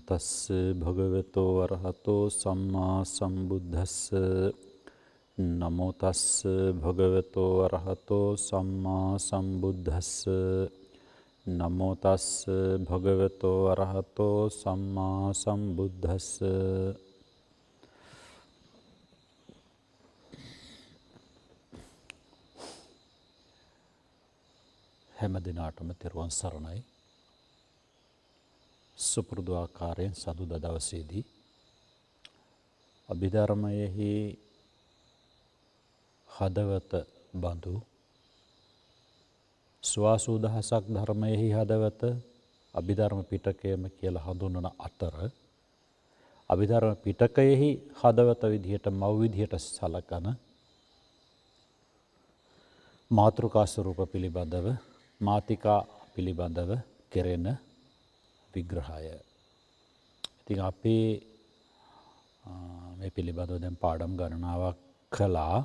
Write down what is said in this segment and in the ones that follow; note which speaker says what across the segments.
Speaker 1: තස්ස භගවතෝ අරහතෝ සම්මා සම්බුද්දස්ස නමෝ තස්ස භගවතෝ අරහතෝ සම්මා සම්බුද්දස්ස නමෝ තස්ස භගවතෝ අරහතෝ සම්මා සම්බුද්දස්ස. හැම දිනාටම තෙරුවන් සරණයි. සුපුරුදු ආකාරයෙන් සඳුදා දවසේදී අභිධර්මයෙහි හදවත බඳු ස්වාසූදහසක් ධර්මයෙහි හදවත අභිධර්ම පිටකයම කියලා හඳුන්වන අතර අභිධර්ම පිටකයෙහි හදවත විදිහට මව් විදිහට සලකන මාතෘකා ස්වරූප පිළිබඳව මාතිකා පිළිබඳව කෙරෙන විග්‍රහය. ඉතින් අපි මේ පිළිබඳව දැන් පාඩම් ගණනාවක් කළා.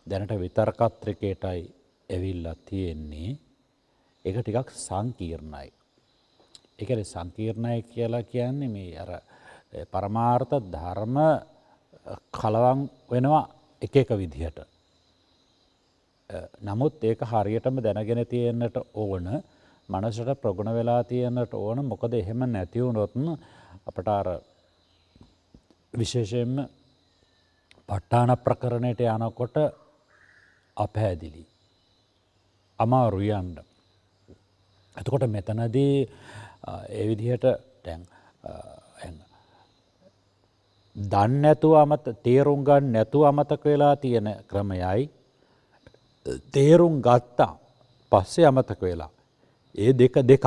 Speaker 1: දැනට විතර්කත්‍රිකයටයි ඇවිල්ලා තියෙන්නේ. ඒක ටිකක් සංකීර්ණයි. ඒ කියන්නේ සංකීර්ණයි කියලා කියන්නේ මේ අර පරමාර්ථ ධර්ම කලවම් වෙනවා එක එක විදිහට. නමුත් ඒක හරියටම දැනගෙන තියෙන්නට ඕන, මනසට ප්‍රගුණ වෙලා තියෙන්නට ඕන. මොකද එහෙම නැති වුණොත් අපට අර විශේෂයෙන්ම ප ဋ ාණ ප්‍රකරණයට යනකොට අපහැදිලි අමාරු යන්න. එතකොට මෙතනදී ඒ විදිහට දැන් දන්නේ නැතුව තේරුම් ගන්න නැතුව අමතක වෙලා තියෙන ක්‍රමයයි තේරුම් ගත්තා පස්සේ අමතක වෙලා ඒ දෙකක්.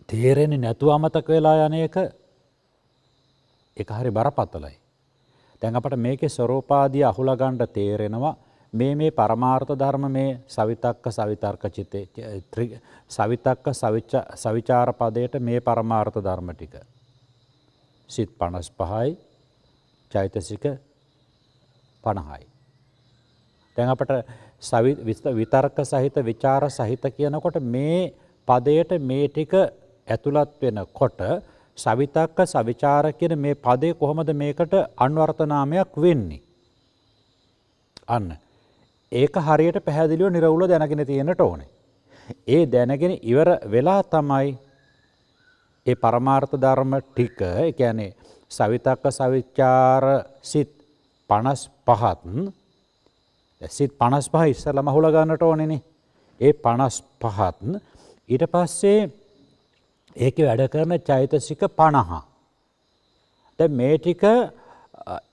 Speaker 1: තේරෙන්නේ නැතුව අමතක වෙලා යන එක හරි බරපතලයි. දැන් අපට මේකේ ස්වરૂපාදී අහුලා ගන්න තේරෙනවා මේ පරමාර්ථ ධර්ම මේ සවිතක්ක සවිතර්ක චිතේ සවිතක්ක සවිචාර පදයට මේ පරමාර්ථ ධර්ම ටික සිත් 55යි චෛතසික 50යි. දැන් අපට විතර්ක සහිත විචාර සහිත කියනකොට මේ පදයට මේ ටික ඇතුළත් වෙනකොට සවිතක්ක සවිචාර කියන මේ පදේ කොහොමද මේකට අන්වර්ථ නාමයක් වෙන්නේ? අන්න ඒක හරියට පැහැදිලිව නිරවුල දැනගෙන තියෙන්නට ඕනේ. ඒ දැනගෙන ඉවර වෙලා තමයි ඒ පරමාර්ථ ධර්ම ටික, ඒ කියන්නේ සවිතක්ක සවිචාර සිත් 55ත් සිත් 55 ඉස්සෙල්ලාම අහුලා ගන්නට ඕනේනේ. ඒ 55ත් ඊට පස්සේ ඒකේ වැඩ කරන චෛතසික 50. දැන් මේ ටික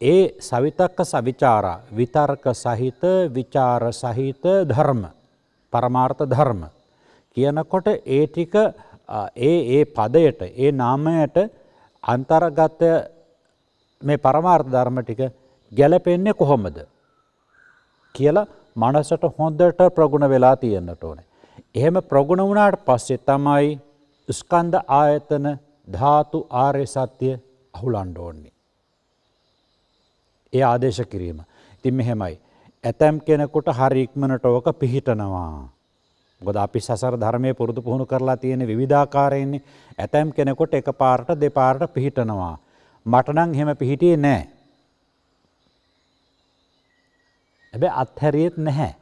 Speaker 1: ඒ සවිතක්ක සවිචාර විතර්ක සහිත විචාර සහිත ධර්ම පරමාර්ථ ධර්ම කියනකොට ඒ ටික ඒ පදයට ඒ නාමයට අන්තර්ගත මේ පරමාර්ථ ධර්ම ටික ගැලපෙන්නේ කොහොමද කියලා මනසට හොඳට ප්‍රගුණ වෙලා තියෙන්නට ඕනේ. එහෙම ප්‍රගුණ වුණාට පස්සේ තමයි ස්කන්ධ ආයතන ධාතු ආර්ය සත්‍ය අහුලන්න ඕනේ. ඒ ආදේශ කිරීම. ඉතින් මෙහෙමයි. ඇතම් කෙනෙකුට හරි ඉක්මනට ඕක පිහිටනවා. මොකද අපි සසර ධර්මයේ පුරුදු පුහුණු කරලා තියෙන විවිධාකාරයින්නේ. ඇතම් කෙනෙකුට එකපාරට දෙපාරට පිහිටනවා. මට නම් එහෙම පිහිටියේ නැහැ. හැබැයි අත්හැරියෙත් නැහැ.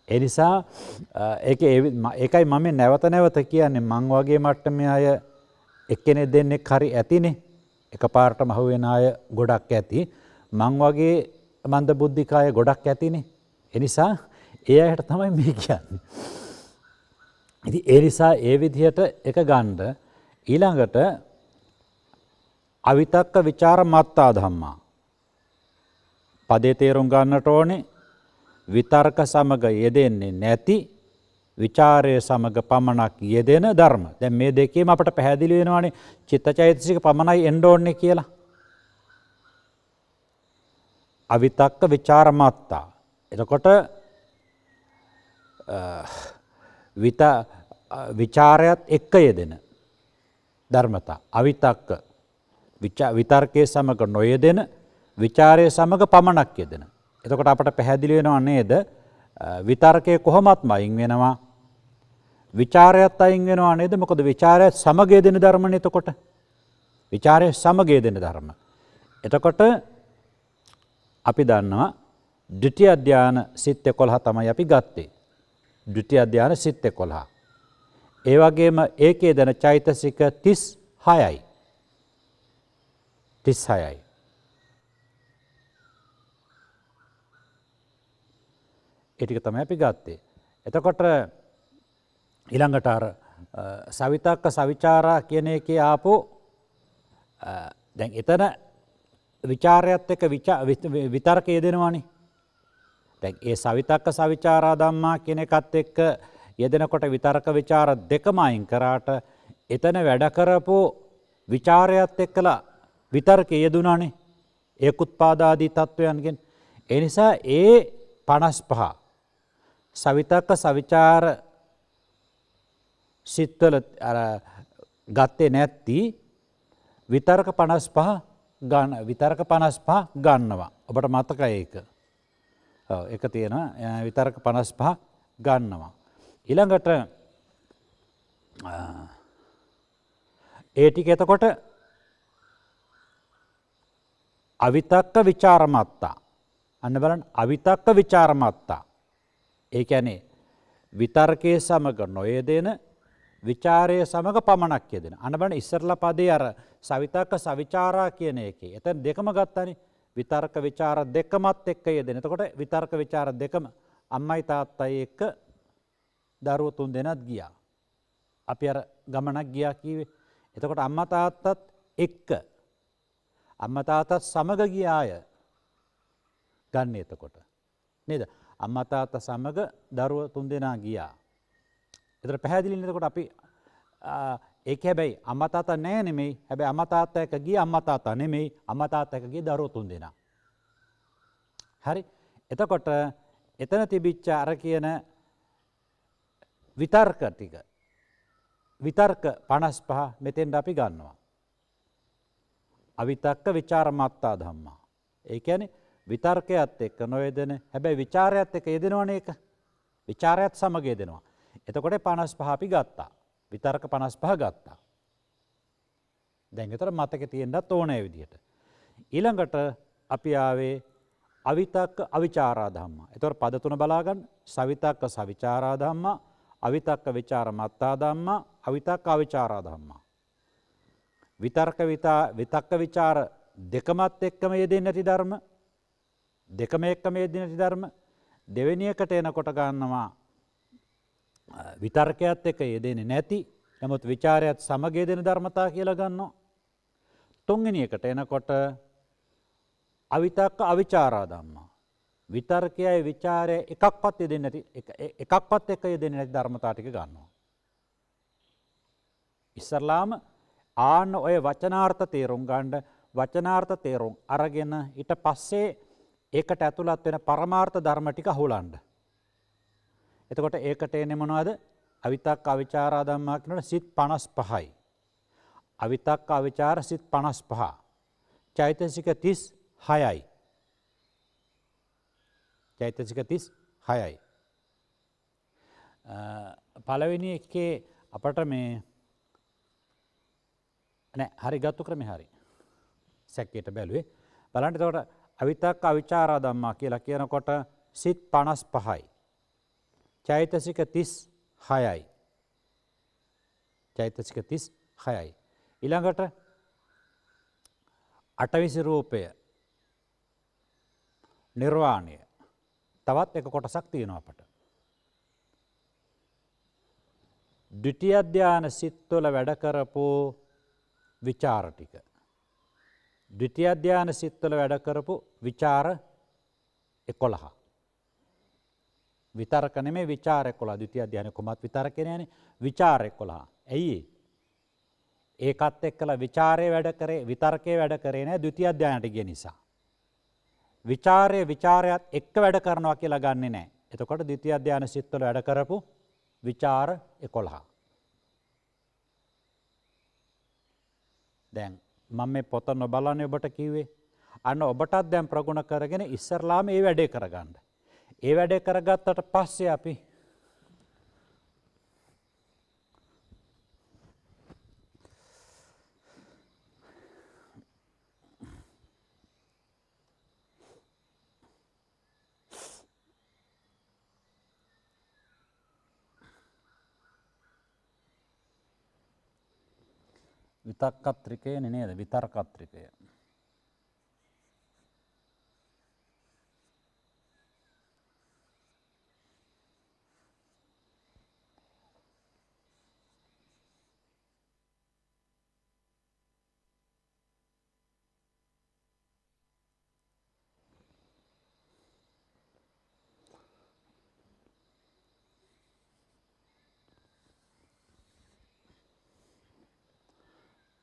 Speaker 1: ඒ නිසා ඒකයි මම නැවත කියන්නේ මං වගේ මට්ටමේ අය එක්කෙනෙක් දෙන්නෙක් හරි ඇතිනේ. එකපාරටම අහුවෙන අය ගොඩක් ඇති. මං වගේ මන්ද බුද්ධික අය ගොඩක් ඇතිනේ. ඒ නිසා ඒ අයට තමයි මේ කියන්නේ. ඉතින් ඒ නිසා ඒ විදිහට එක ගන්න ඊළඟට අවිතක්ක ਵਿਚාර මත්තා ධම්මා පදේ තේරුම් ගන්නට ඕනේ. විතර්ක සමග යෙදෙන්නේ නැති විචාරය සමග පමණක් යෙදෙන ධර්ම. දැන් මේ දෙකේම අපට පැහැදිලි වෙනවානේ චිත්තචෛතසික පමණයි එන්න ඕනේ කියලා. අවිතක්ක ਵਿਚාර මත්තා. එතකොට විචාරයත් එක්ක යෙදෙන ධර්මතා. අවිතක්ක විතර්කයේ සමග නොයෙදෙන විචාරය සමග පමණක් යෙදෙන. එතකොට අපට පැහැදිලි වෙනවා නේද විතර්කය කොහොමත්ම අයින් වෙනවා. විචාරයත් අයින් වෙනවා නේද? මොකද විචාරයත් සමග යෙදෙන ධර්මනේ එතකොට. විචාරය සමග යෙදෙන ධර්ම. එතකොට අපි දන්නවා ද්විතිය ධානය සිත් 11 තමයි අපි ගත්තේ. ද්විතිය ධානය සිත් 11. ඒ වගේම ඒකේ දෙන චෛතසික 36යි. 36යි. ඒ ටික තමයි අපි ගත්තේ. එතකොට ඊළඟට අර සවිතක්ක සවිචාරා කියන එකේ ආපු දැන් එතන විචාරයත් එක්ක විතර්ක යෙදෙනවානේ. දැන් ඒ සවිතක්ක සවිචාරා ධම්මා කියන එකත් එක්ක යෙදෙනකොට විතර්ක විචාර දෙකම අයින් කරාට එතන වැඩ කරපු විචාරයත් එක්කලා විතර්කයේ යෙදුණානේ. ඒකුත්පාදාදී තත්වයන්ගෙන්. ඒ නිසා ඒ 55 සවිතක්ක සවිචාර සිත්වල අර ගත්තේ නැත්ති විතර්ක 55 ගන්නවා. ඔබට මතකයි ඒක. ඔව් ඒක තියෙනවා. විතර්ක 55 ගන්නවා. ඊළඟට ඒ ටික එතකොට අවිතක්ක විචාරමත්තා. අන්න බලන්න අවිතක්ක විචාරමත්තා. ඒ කියන්නේ විතර්කයේ සමග නොයෙදෙන විචාරයේ සමග පමණක් යෙදෙන. අන්න බලන්න ඉස්සරලා පදේ අර සවිතක්ක සවිචාරා කියන එකේ. එතන දෙකම ගත්තානේ. විතර්ක විචාර දෙකමත් එක්ක යෙදෙන. එතකොට විතර්ක විචාර දෙකම අම්මයි තාත්තයි එක්ක දරුවෝ තුන් දෙනාත් ගියා. අපි අර ගමනක් ගියා කීවේ. එතකොට අම්මා තාත්තත් එක්ක අම්මා තාත්තත් සමග ගියාය ගන්න එතකොට. නේද? අම්මා තාත්තා සමග දරුවෝ තුන් දෙනා ගියා. එතකොට පැහැදිලි නේද? එතකොට අපි ඒක හැබැයි අම්මා තාත්තා නෑ නෙමෙයි. හැබැයි අම්මා තාත්තා එක්ක ගිය අම්මා තාත්තා නෙමෙයි. අම්මා තාත්තා එක්ක ගිය දරුවෝ තුන් දෙනා. හරි. එතකොට එතන තිබිච්ච අර කියන විතර්ක ටික විතර්ක 55 මෙතෙන්ට අපි ගන්නවා. අවිතක්ක විචාරමත්තා ධම්මා. ඒ කියන්නේ විතර්කයත් එක්ක නොයෙදෙන හැබැයි විචාරයත් එක්ක යෙදෙනවනේ ඒක. විචාරයත් සමග යෙදෙනවා. එතකොට 55 අපි ගත්තා. විතර්ක 55 ගත්තා. දැන් ඒතර මතකේ තියෙන්නත් ඕනේ විදිහට. ඊළඟට අපි ආවේ අවිතක්ක අවිචාරා ධම්මා. එතකොට පද තුන බලා ගන්න. සවිතක්ක සවිචාරා ධම්මා, අවිතක්ක විචාරමත්තා ධම්මා, අවිතක්ක අවිචාරා ධම්මා. විතක්ක විචාර දෙකමත් එක්කම යෙදෙන්නේ නැති ධර්ම. දෙකම එක්කම යෙදෙන්නේ නැති ධර්ම. දෙවෙනි එකට එනකොට ගන්නවා විතර්කයත් එක්ක යෙදෙන්නේ නැති. නමුත් විචාරයත් සමග යෙදෙන ධර්මතා කියලා ගන්නවා. තුන්වෙනි එකට එනකොට අවිතක්ක අවිචාරා ධම්මා. විතර්කයයි විචාරය එකක්වත් යෙදෙන්නේ නැති එකක්වත් එක්ක යෙදෙන්නේ නැති ධර්මතා ටික ගන්නවා. ඉස්සරලාම ආන්න ඔය වචනාර්ථ තේරුම් ගන්න වචනාර්ථ තේරුම් අරගෙන ඊට පස්සේ ඒකට ඇතුළත් වෙන පරමාර්ථ ධර්ම ටික අහුලන්න. එතකොට ඒකට එන්නේ මොනවද? අවිතක්ක අවිචාරා ධම්මා කියනකොට සිත් 55යි. අවිතක්ක අවිචාර සිත් 55. චෛතසික 36යි. චෛතසික 36යි. පළවෙනි එකේ අපට මේ නෑ හරි ගත්තු ක්‍රමේ හරි. සැකයට බැලුවේ. බලන්න එතකොට අවිතක්ක අවිචාරා ධම්මා කියලා කියනකොට සිත් 55යි. චෛතසික 36යි. චෛතසික 36යි. ඊළඟට අටවිසි රූපය නිර්වාණය තවත් එක කොටසක් තියෙනවා අපට. ද්විතිය ධාන සිත්වල වැඩ කරපු විචාර ටික. ද්විතිය ධාන සිත්වල වැඩ කරපු විචාර 11. විතර්ක නෙමෙයි විචාර 11. ද්විතිය ධානය කොහොමත් විතර්කේ නෑනේ. විචාර 11. ඇයි ඒකත් එක්කලා විචාරයේ වැඩ කරේ විතර්කයේ වැඩ කරේ නෑ ද්විතිය ධානයට ගිය නිසා. විචාරයත් එක්ක වැඩ කරනවා කියලා ගන්නෙ නෑ. එතකොට ද්විතිය ධාන සිත්වල වැඩ කරපු විචාර 11. දැන් මම මේ පොත නොබලන්නේ ඔබට කිව්වේ. අන්න ඔබටත් දැන් ප්‍රගුණ කරගෙන ඉස්සරලාම මේ වැඩේ කරගන්න. ඒ වැඩේ කරගත්තට පස්සේ අපි විතක්කත්‍රිකය නේද විතර්කත්‍රිකය.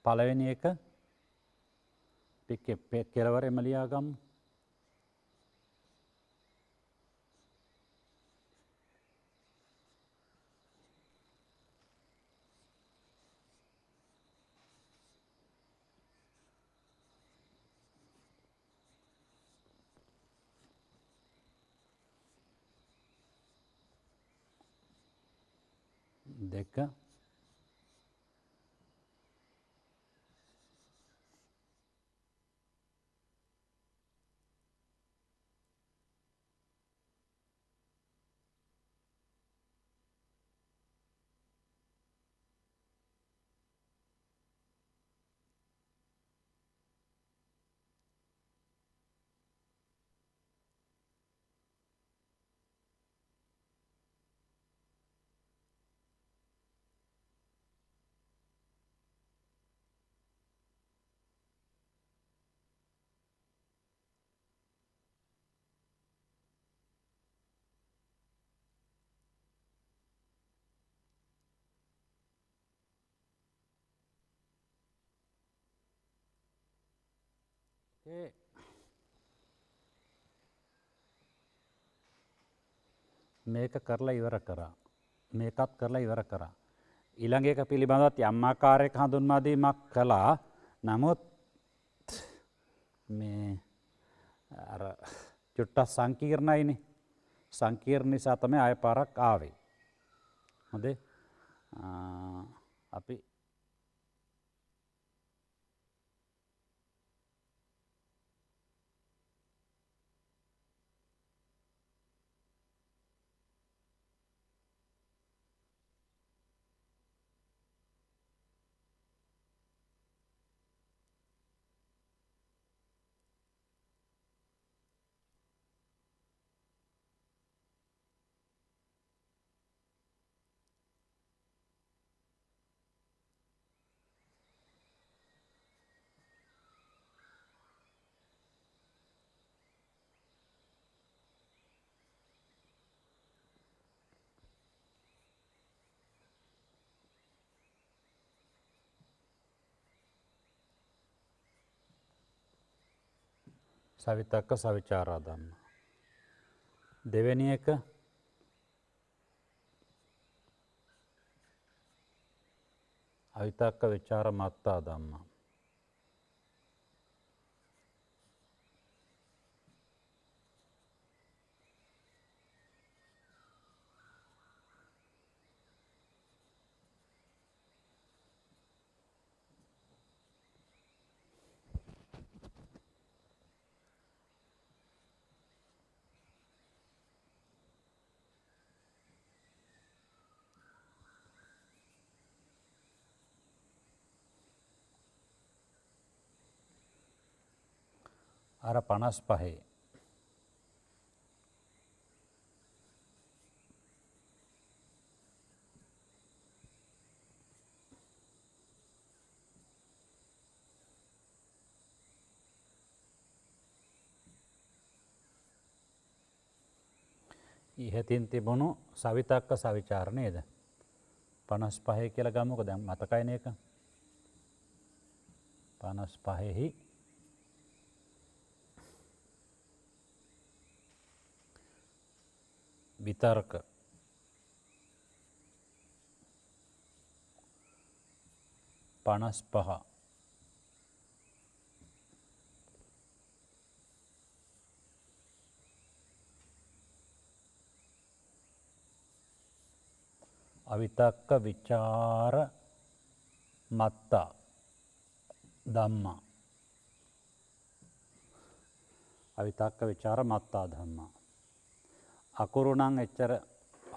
Speaker 1: පළවෙනි එක කෙලවර එමලියා ගම් දෙක මේක කරලා ඉවර කරා මේකත් කරලා ඉවර කරා ඊළඟ එක පිළිබඳවත් යම් ආකාරයක හඳුන්වා දීමක් කළා. නමුත් මේ අර චුට්ටක් සංකීර්ණයිනේ. සංකීර්ණ නිසා තමයි ආය පාරක් ආවේ. හොඳේ අපි සවිතක්ක සවිචාරා ධම්ම. දෙවෙනි එක අවිතක්ක විචාර මත්තා ධම්ම. අර 55 ඉහතින් තිබුණු සවිතක්ක සවිචාර නේද? 55 කියලා ගමුකෝ දැන් මතකයිනේ එක. 55හි විතර්ක පනස්පහ අවිතක්ක විචාර මත්තා ධම්මා. අවිතක්ක විචාර මත්තා ධම්මා. අකුරු නම් එච්චර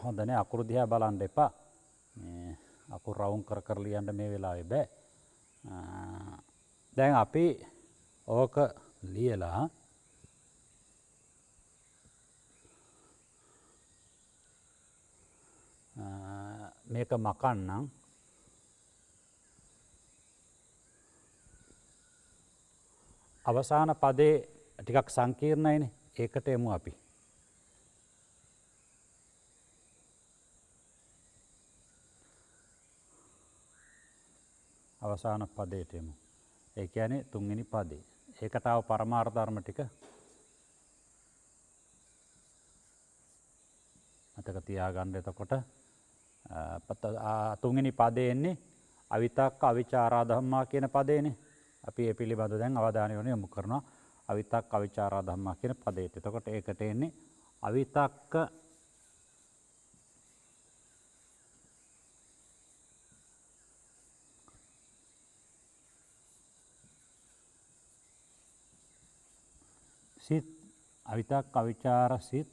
Speaker 1: හොඳ නෑ. අකුරු දිහා බලන්න එපා. මේ අකුරු රවුම් කර කර ලියන්න මේ වෙලාවේ බෑ. දැන් අපි ඕක ලියලා මේක මකන්නම්. අවසාන පදේ ටිකක් සංකීර්ණයිනේ. ඒකට එමු අපි. අවසාන පදයට එමු. ඒ කියන්නේ තුන්වෙනි පදේ. ඒකට ආව පරමාර්ථ ධර්ම ටික මතක තියාගන්න. එතකොට තුන්වෙනි පදේ එන්නේ අවිතක්ක අවිචාරා ධම්මා කියන පදේනේ. අපි ඒ පිළිබඳව දැන් අවධානය යොමු කරනවා. අවිතක්ක අවිචාරා ධම්මා කියන පදේට. එතකොට ඒකට එන්නේ අවිතක්ක සිත් අවිතක්ක අවිචාර සිත්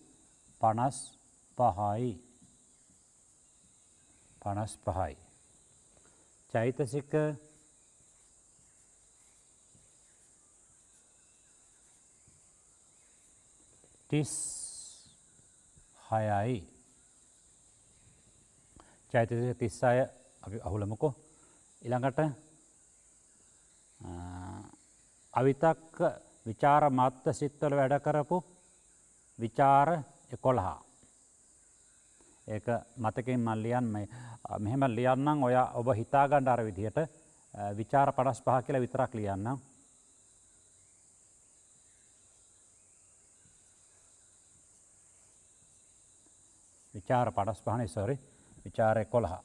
Speaker 1: 55යි. 55යි. චෛතසික 36යි. චෛතසික 36 අපි අහුලමුකෝ. ඊළඟට අවිතක්ක විචාර මත්ත සිත්වල වැඩ කරපු විචාර 11. ඒක මතකෙන් මම ලියන්නේ මෙහෙම ලියන්නම්. ඔය ඔබ හිතා ගන්න අර විදිහට විචාර 55 කියලා විතරක් ලියන්නම්. විචාර 55 නේ සෝරි. විචාර 11.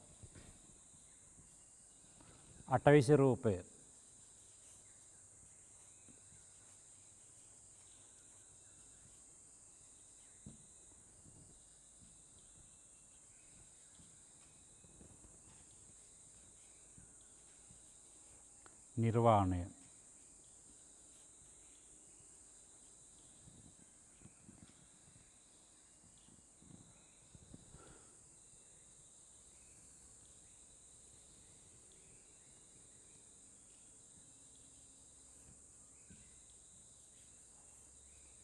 Speaker 1: අටවිසි රූපය. නිර්වාණය.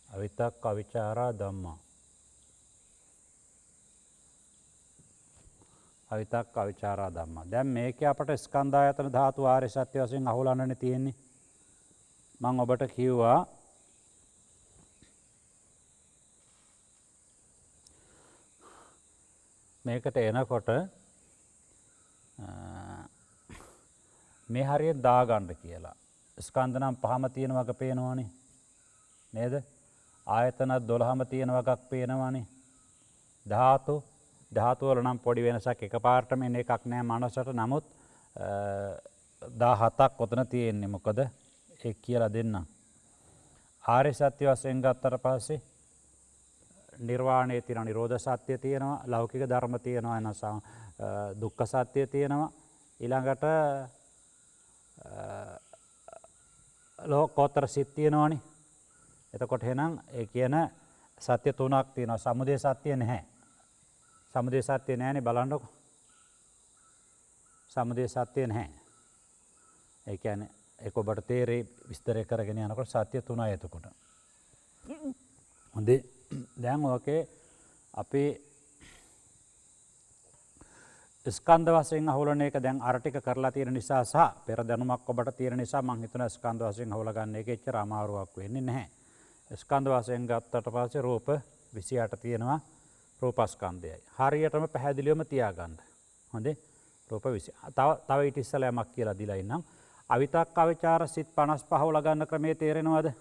Speaker 1: අවිතක්ක අවිචාරා ධම්මා. අවිතක්ක අවිචාරා ධම්මා. දැන් මේකේ අපට ස්කන්ධ ආයතන ධාතු ආර්ය සත්‍ය වශයෙන් අහුලන්නනේ තියෙන්නේ. මම ඔබට කිව්වා මේකට එනකොට මේ හරියට දාගන්න කියලා. ස්කන්ධ නම් පහම තියෙන වග පේනවනේ. නේද? ආයතන 12ම තියෙන වගක් පේනවනේ. ධාතු වල නම් පොඩි වෙනසක් එකපාරටම එන එකක් නෑ මනසට. නමුත් 17ක් ඔතන තියෙන්නේ. මොකද ඒක කියලා දෙන්නම්. ආර්ය සත්‍ය වශයෙන් ගත්තට පස්සේ නිර්වාණයේ තියෙන නිරෝධ සත්‍ය තියෙනවා. ලෞකික ධර්ම තියෙනවා. එනස දුක්ඛ සත්‍ය තියෙනවා. ඊළඟට ලෝකෝත්තර සිත් තියෙනවනේ. එතකොට එහෙනම් ඒ කියන සත්‍ය තුනක් තියෙනවා. සමුදය සත්‍ය නැහැ. සමුදය සත්‍ය නැහැනේ බලන්නකො. සමුදය සත්‍ය නැහැ. ඒ කියන්නේ ඒක ඔබට තේරෙයි විස්තර කරගෙන යනකොට සත්‍ය තුනයි එතකොට. හොඳේ. දැන් ඔකේ අපි ස්කන්ධ වශයෙන් අහුලන එක දැන් අර ටික කරලා තියෙන නිසා සහ පෙර දැනුමක් ඔබට තියෙන නිසා මම හිතනවා ස්කන්ධ වශයෙන් අහුලා ගන්න එක එච්චර අමාරුවක් වෙන්නේ නැහැ. ස්කන්ධ වශයෙන් ගත්තට පස්සේ රූප 28 තියෙනවා. රූපස්කන්ධයයි. හරියටම පැහැදිලිවම තියාගන්න. හොඳේ. රූප 20. තව ඊට ඉස්සලා යමක් කියලා දීලා ඉන්නම්. අවිතක්ක අවිචාර සිත් 55 ලගන්න ක්‍රමයේ තේරෙනවද?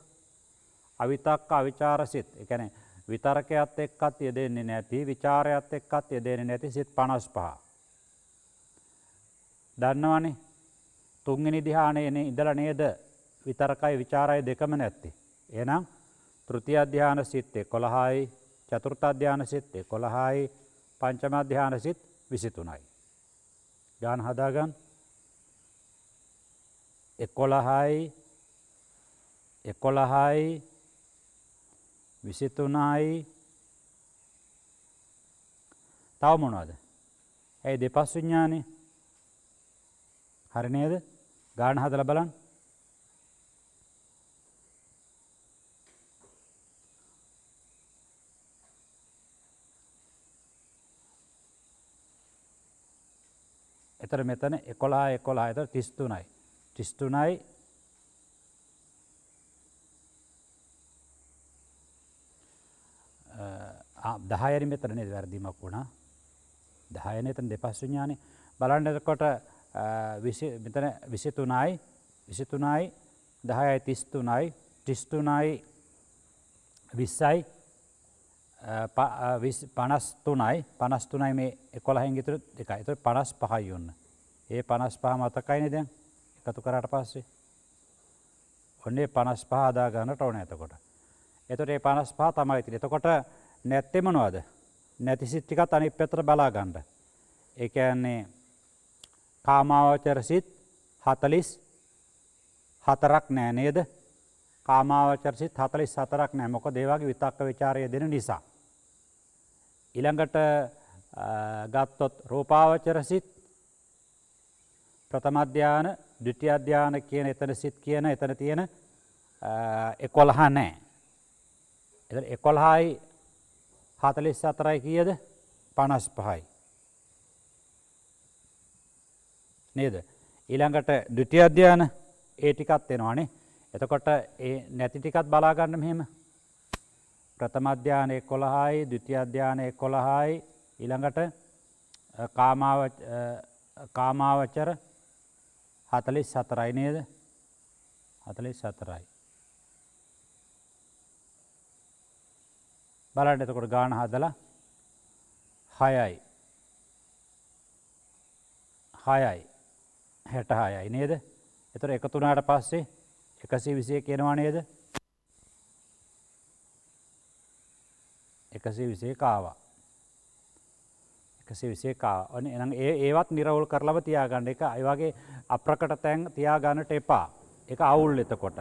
Speaker 1: අවිතක්ක අවිචාර සිත්. ඒ කියන්නේ විතරකයත් එක්කත් යෙදෙන්නේ නැති, විචාරයත් එක්කත් යෙදෙන්නේ නැති සිත් 55. දන්නවනේ. තුන්වෙනි ධ්‍යානයේ ඉඳලා නේද විතරකයි විචාරයි දෙකම නැත්තේ. එහෙනම් තෘතිය ධ්‍යාන සිත් 11යි, චතුර්ථ ධ්‍යාන සිත් 11යි, පංචම ධ්‍යාන සිත් 23යි. ගාන හදාගන්න. 11යි 11යි 23යි තව මොනවද? ඇයි දෙපස් විඥානේ? හරි නේද? ගාන හදලා බලන්න. එතර මෙතන 11 11 එතර 33යි. 33යි 10යි මෙතන නේද වැරදීමක් වුණා. 10 එතන දෙපස් විඥානේ. බලන්න එතකොට මෙතන 23යි 23යි 10යි 33යි 33යි 20යි 53යි 53යි මේ 11න් ඉතුරු දෙකයි. ඒතර 55යි ඔන්න. ඒ 55 මතකයිනේ දැන් එකතු කරාට පස්සේ. ඔන්නේ 55 හදා ගන්නට ඕනේ එතකොට. එතකොට මේ 55 තමයි ඉතින්. එතකොට නැත්තේ මොනවද? නැති සිත් ටිකත් අනිත් පැත්තට බලා ගන්න. ඒ කියන්නේ කාමාවචර සිත් 44ක් නෑ නේද? කාමාවචර සිත් 44ක් නෑ. මොකද ඒ වගේ විතක්ක ਵਿਚාරය දෙන නිසා. ඊළඟට ගත්තොත් රූපාවචර සිත් ප්‍රථම ධානය, ද්විතිය ධානය කියන එතන සිත් කියන එතන තියෙන 11 නෑ. එතන 11යි 44යි කීයද? 55යි. නේද? ඊළඟට ද්විතිය ධානය ඒ ටිකත් එනවානේ. එතකොට ඒ නැති ටිකත් බලා ගන්න මෙහෙම. ප්‍රථම ධානය 11යි, ද්විතිය ධානය 11යි, ඊළඟට කාමාවචර 44යි නේද? 44යි. බලන්න එතකොට ගාන හදලා 6යි 66යි නේද? එතකොට එකතු වුණාට පස්සේ 121 එනවා නේද? 121 ආවා. 121 ආවා. අනේ එහෙනම් ඒවත් නිරවුල් කරලම තියාගන්න. ඒක ඒ වගේ අප්‍රකට තැන් තියාගන්නට එපා. ඒක අවුල් එතකොට.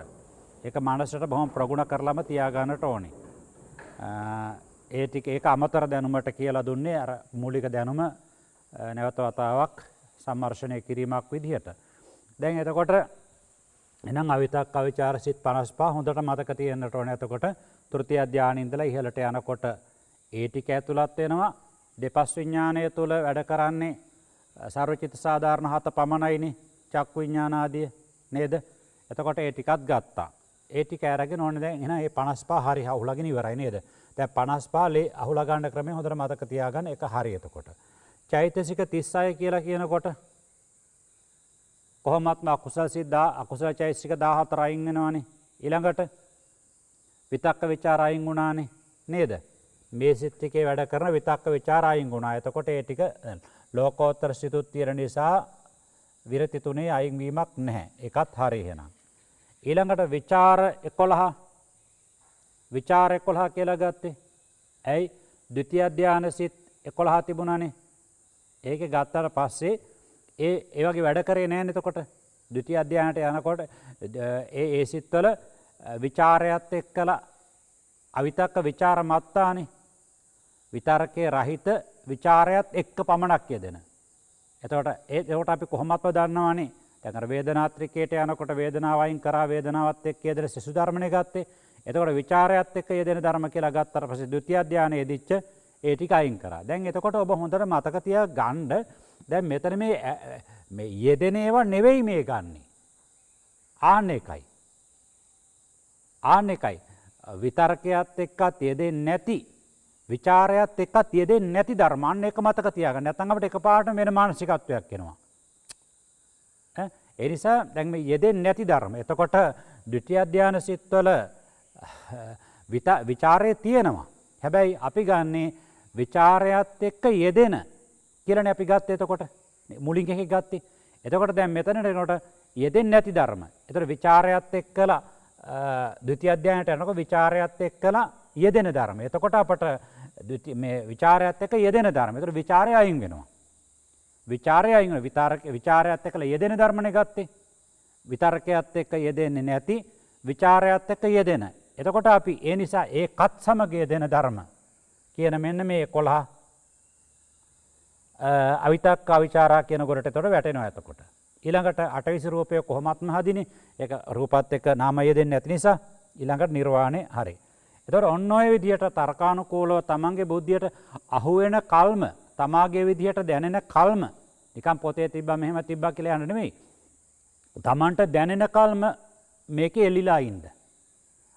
Speaker 1: ඒක මානසයට බොහොම ප්‍රගුණ කරලම තියාගන්නට ඕනේ. ඒ ටික ඒක අමතර දැනුමට කියලා දුන්නේ අර මූලික දැනුම නැවත වතාවක් සම්මර්ෂණය කිරීමක් විදිහට. දැන් එතකොට එහෙනම් අවිතක්ක අවිචාර සිත් 55 හොඳට මතක තියෙන්නට ඕනේ. එතකොට තෘතිය ධානය ඉඳලා ඉහළට යනකොට ඒ ටික ඇතුළත් වෙනවා. දෙපස් විඥානය තුළ වැඩ කරන්නේ සර්වචිත්ත සාධාරණ 7 පමණයිනේ. චක්කු විඥාන ආදිය නේද? එතකොට ඒ ටිකත් ගත්තා. ඒ ටික අරගෙන ඕනේ දැන් එහෙනම් මේ 55 හරි අහුලගෙන ඉවරයි නේද? දැන් 55 අහුලා ගන්න ක්‍රමය හොඳට මතක තියාගන්න. ඒක හරි එතකොට. චෛතසික 36 කියලා කියනකොට කොහොමත්ම අකුසල සිත් අකුසල චෛතසික 14 අයින් වෙනවානේ. ඊළඟට විතක්ක ਵਿਚාර අයින් වුණානේ නේද? මේ සිත් ටිකේ වැඩ කරන විතක්ක ਵਿਚාර අයින් වුණා. එතකොට ඒ ටික ලෝකෝත්තර සිතුත් තියෙන නිසා විරති තුනේ අයින් වීමක් නැහැ. ඒකත් හරි එහෙනම්. ඊළඟට විචාර 11 විචාර 11 කියලා ගත්තේ. ඇයි? ද්විතිය ධානය සිත් 11 තිබුණානේ. ඒකේ ගත්තාට පස්සේ ඒ වගේ වැඩ කරේ නැහැ නේද? එතකොට ද්විතිය ධානයට යනකොට ඒ සිත්වල විචාරයත් එක්කලා අවිතක්ක විචාර මත්තානේ. විතරකේ රහිත විචාරයත් එක්ක පමණක් යෙදෙන. එතකොට ඒකට අපි කොහොමත්ම දන්නවනේ. දැන් අර වේදනාත්‍රිකයට යනකොට වේදනාව අයින් කරා වේදනාවත් එක්ක යෙදෙන සිසු ධර්මනේ ගත්තේ. එතකොට විචාරයත් එක්ක යෙදෙන ධර්ම කියලා ගත්තාට පස්සේ ද්විතිය ධානයේ යෙදිච්ච ඒ ටික අයින් කරා. දැන් එතකොට ඔබ හොඳට මතක තියා ගන්න. දැන් මෙතන මේ යෙදෙන ඒවා නෙවෙයි මේ ගන්නෙ. ආන්න එකයි. විතර්කයත් එක්කත් යෙදෙන්නේ නැති විචාරයත් එක්කත් යෙදෙන්නේ නැති ධර්ම. අන්න ඒක මතක තියාගන්න. නැත්නම් අපිට එකපාරට වෙන මානසිකත්වයක් එනවා. ඒ නිසා දැන් මේ යෙදෙන්නේ නැති ධර්ම. එතකොට ද්විතිය ධානය සිත්වල විචාරය තියෙනවා. හැබැයි අපි ගන්නේ විචාරයත් එක්ක යෙදෙන කියලානේ අපි ගත්තේ. එතකොට මුලින් එකේ ගත්තේ. එතකොට දැන් මෙතනට එනකොට යෙදෙන්නේ නැති ධර්ම. එතකොට විචාරයත් එක්කලා ද්විතිය ධානයට යනකොට විචාරයත් එක්කලා යෙදෙන ධර්ම. එතකොට අපට මේ විචාරයත් එක්ක යෙදෙන ධර්ම. එතකොට විචාරය අයින් වෙනවා. විචාරය අයින් විචාරයත් එක්කලා යෙදෙන ධර්මනේ ගත්තේ. විතර්කයත් එක්ක යෙදෙන්නේ නැති විචාරයත් එක්ක යෙදෙන. එතකොට අපි ඒ නිසා ඒකත් සමග යෙදෙන ධර්ම කියන මෙන්න මේ 11 අවිතක්ක අවිචාරා කියන ගොඩට එතකොට වැටෙනවා එතකොට. ඊළඟට අටවිසි රූපය කොහොමත්ම හදිනේ. ඒක රූපත් එක්ක නාමය දෙන්නේ නැති නිසා ඊළඟට නිර්වාණය හරි. එතකොට ඔන්න ඔය විදිහට තර්කානුකූලව තමන්ගේ බුද්ධියට අහු වෙන කල්ම තමාගේ විදිහට දැනෙන කල්ම නිකන් පොතේ තිබ්බා මෙහෙම තිබ්බා කියලා යන්න නෙමෙයි. තමන්ට දැනෙන කල්ම මේකේ එල්ලිලා ඉන්න.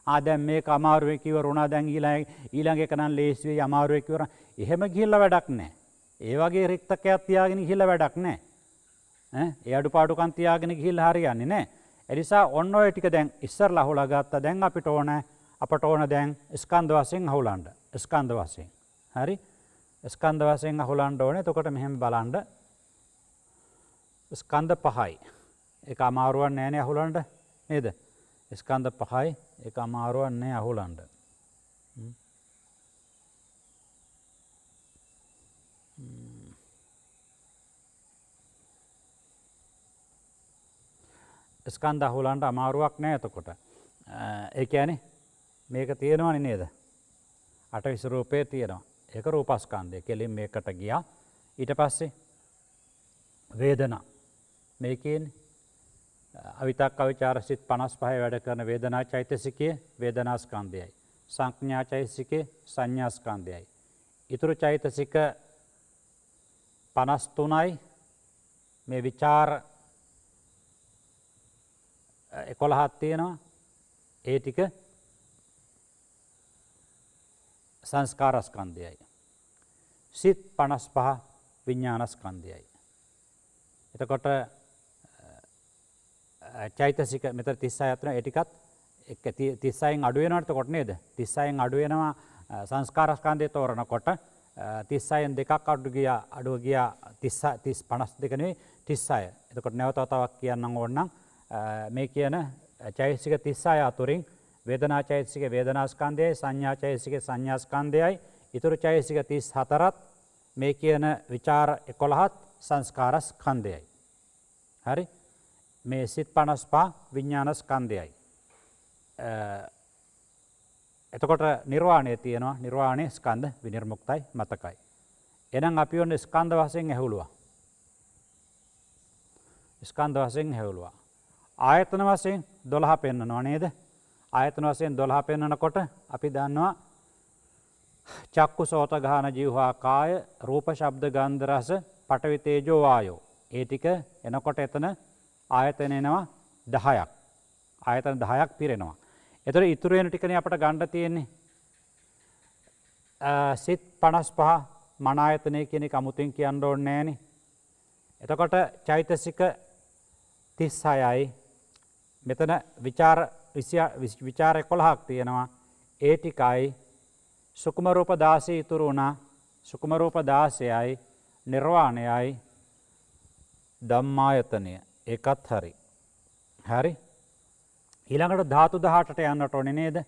Speaker 1: දැන් මේක අමාරුවේ කිවරුණා දැන් ඊළඟ එක නම් ලේසි වෙයි අමාරුවේ කිවරුණා. එහෙම ගිහිල්ලා වැඩක් නැහැ. ඒ වගේ රික්තකයක් තියාගෙන ගිහිල්ලා වැඩක් නැහැ. ඒ අඩුපාඩුකම් තියාගෙන ගිහිල්ලා හරියන්නේ නැහැ. ඒ නිසා ඔන්න ඔය ටික දැන් ඉස්සරලා අහුලා ගත්තා. දැන් අපට ඕන දැන් ස්කන්ධ වශයෙන් අහුලන්න. ස්කන්ධ වශයෙන්. හරි? ස්කන්ධ වශයෙන් අහුලන්න ඕනේ. එතකොට මෙහෙම බලන්න. ස්කන්ධ පහයි. ඒක අමාරුවක් නෑ නේ අහුලන්න නේද? ස්කන්ධ පහයි. ඒක අමාරුවක් නෑ අහුලන්න. ස්කන්ධ අහුලන්න අමාරුවක් නෑ එතකොට. ඒ කියන්නේ මේක තියෙනවනේ නේද? අටවිසි රූපේ තියෙනවා. ඒක රූපස්කන්ධය. කෙලින් මේකට ගියා. ඊට පස්සේ වේදනා. මේකේනේ අවිතක්ක අවිචාර සිත් 55 වැඩ කරන වේදනා චෛතසිකයේ වේදනා ස්කන්ධයයි. සංඥා චෛතසිකයේ සංඥා ස්කන්ධයයි. ඊතුරු චෛතසික 53යි මේ විචාර 11ක් තියෙනවා. ඒ ටික සංස්කාර ස්කන්ධයයි. සිත් 55 විඥාන ස්කන්ධයයි. එතකොට චෛතසික මෙතන 36 අතර ඒ ටිකත් 36න් අඩු වෙනවට කොට නේද? 36න් අඩු වෙනවා සංස්කාර ස්කන්ධය තෝරනකොට 36න් දෙකක් අඩුව ගියා 52 නෙවෙයි 36. එතකොට නැවත තවක් කියන්නම් ඕනනම් මේ කියන චෛතසික 36 අතුරින් වේදනා චෛතසික වේදනා ස්කන්ධයයි සංඥා චෛතසික සංඥා ස්කන්ධයයි ඊතුරු චෛතසික 34ත් මේ කියන විචාර 11ත් සංස්කාර ස්කන්ධයයි. හරි? මේ සිත් 55 විඥාන ස්කන්ධයයි. එතකොට නිර්වාණය තියෙනවා. නිර්වාණය ස්කන්ධ විනිර්මුක්තයි මතකයි. එහෙනම් අපි ඔන්න ස්කන්ධ වශයෙන් ඇහුලුවා. ස්කන්ධ වශයෙන් ඇහුලුවා. ආයතන වශයෙන් 12 පෙන්නනවා නේද? ආයතන වශයෙන් 12 පෙන්නනකොට අපි දන්නවා චක්කු සෝත ගාන જીවහා කාය රූප ශබ්ද ගන්ධ රස පඨවි තේජෝ වායෝ. ඒ ටික එනකොට එතන ආයතන එනවා 10ක්. ආයතන 10ක් පිරෙනවා. එතකොට ඉතුරු වෙන ටිකනේ අපිට ගන්න තියෙන්නේ. සිත් 55 මන ආයතනය කියන එක අමුතෙන් කියන්න ඕනේ නෑනේ. එතකොට චෛතසික 36යි මෙතන විචාර 11ක් තියෙනවා. ඒ ටිකයි සුකුම රූප 16 ඉතුරු වුණා. සුකුම රූප 16යි නිර්වාණයයි ධම්මායතනය. ඒකත් හරි. හරි? ඊළඟට ධාතු 18ට යන්නට ඕනේ නේද?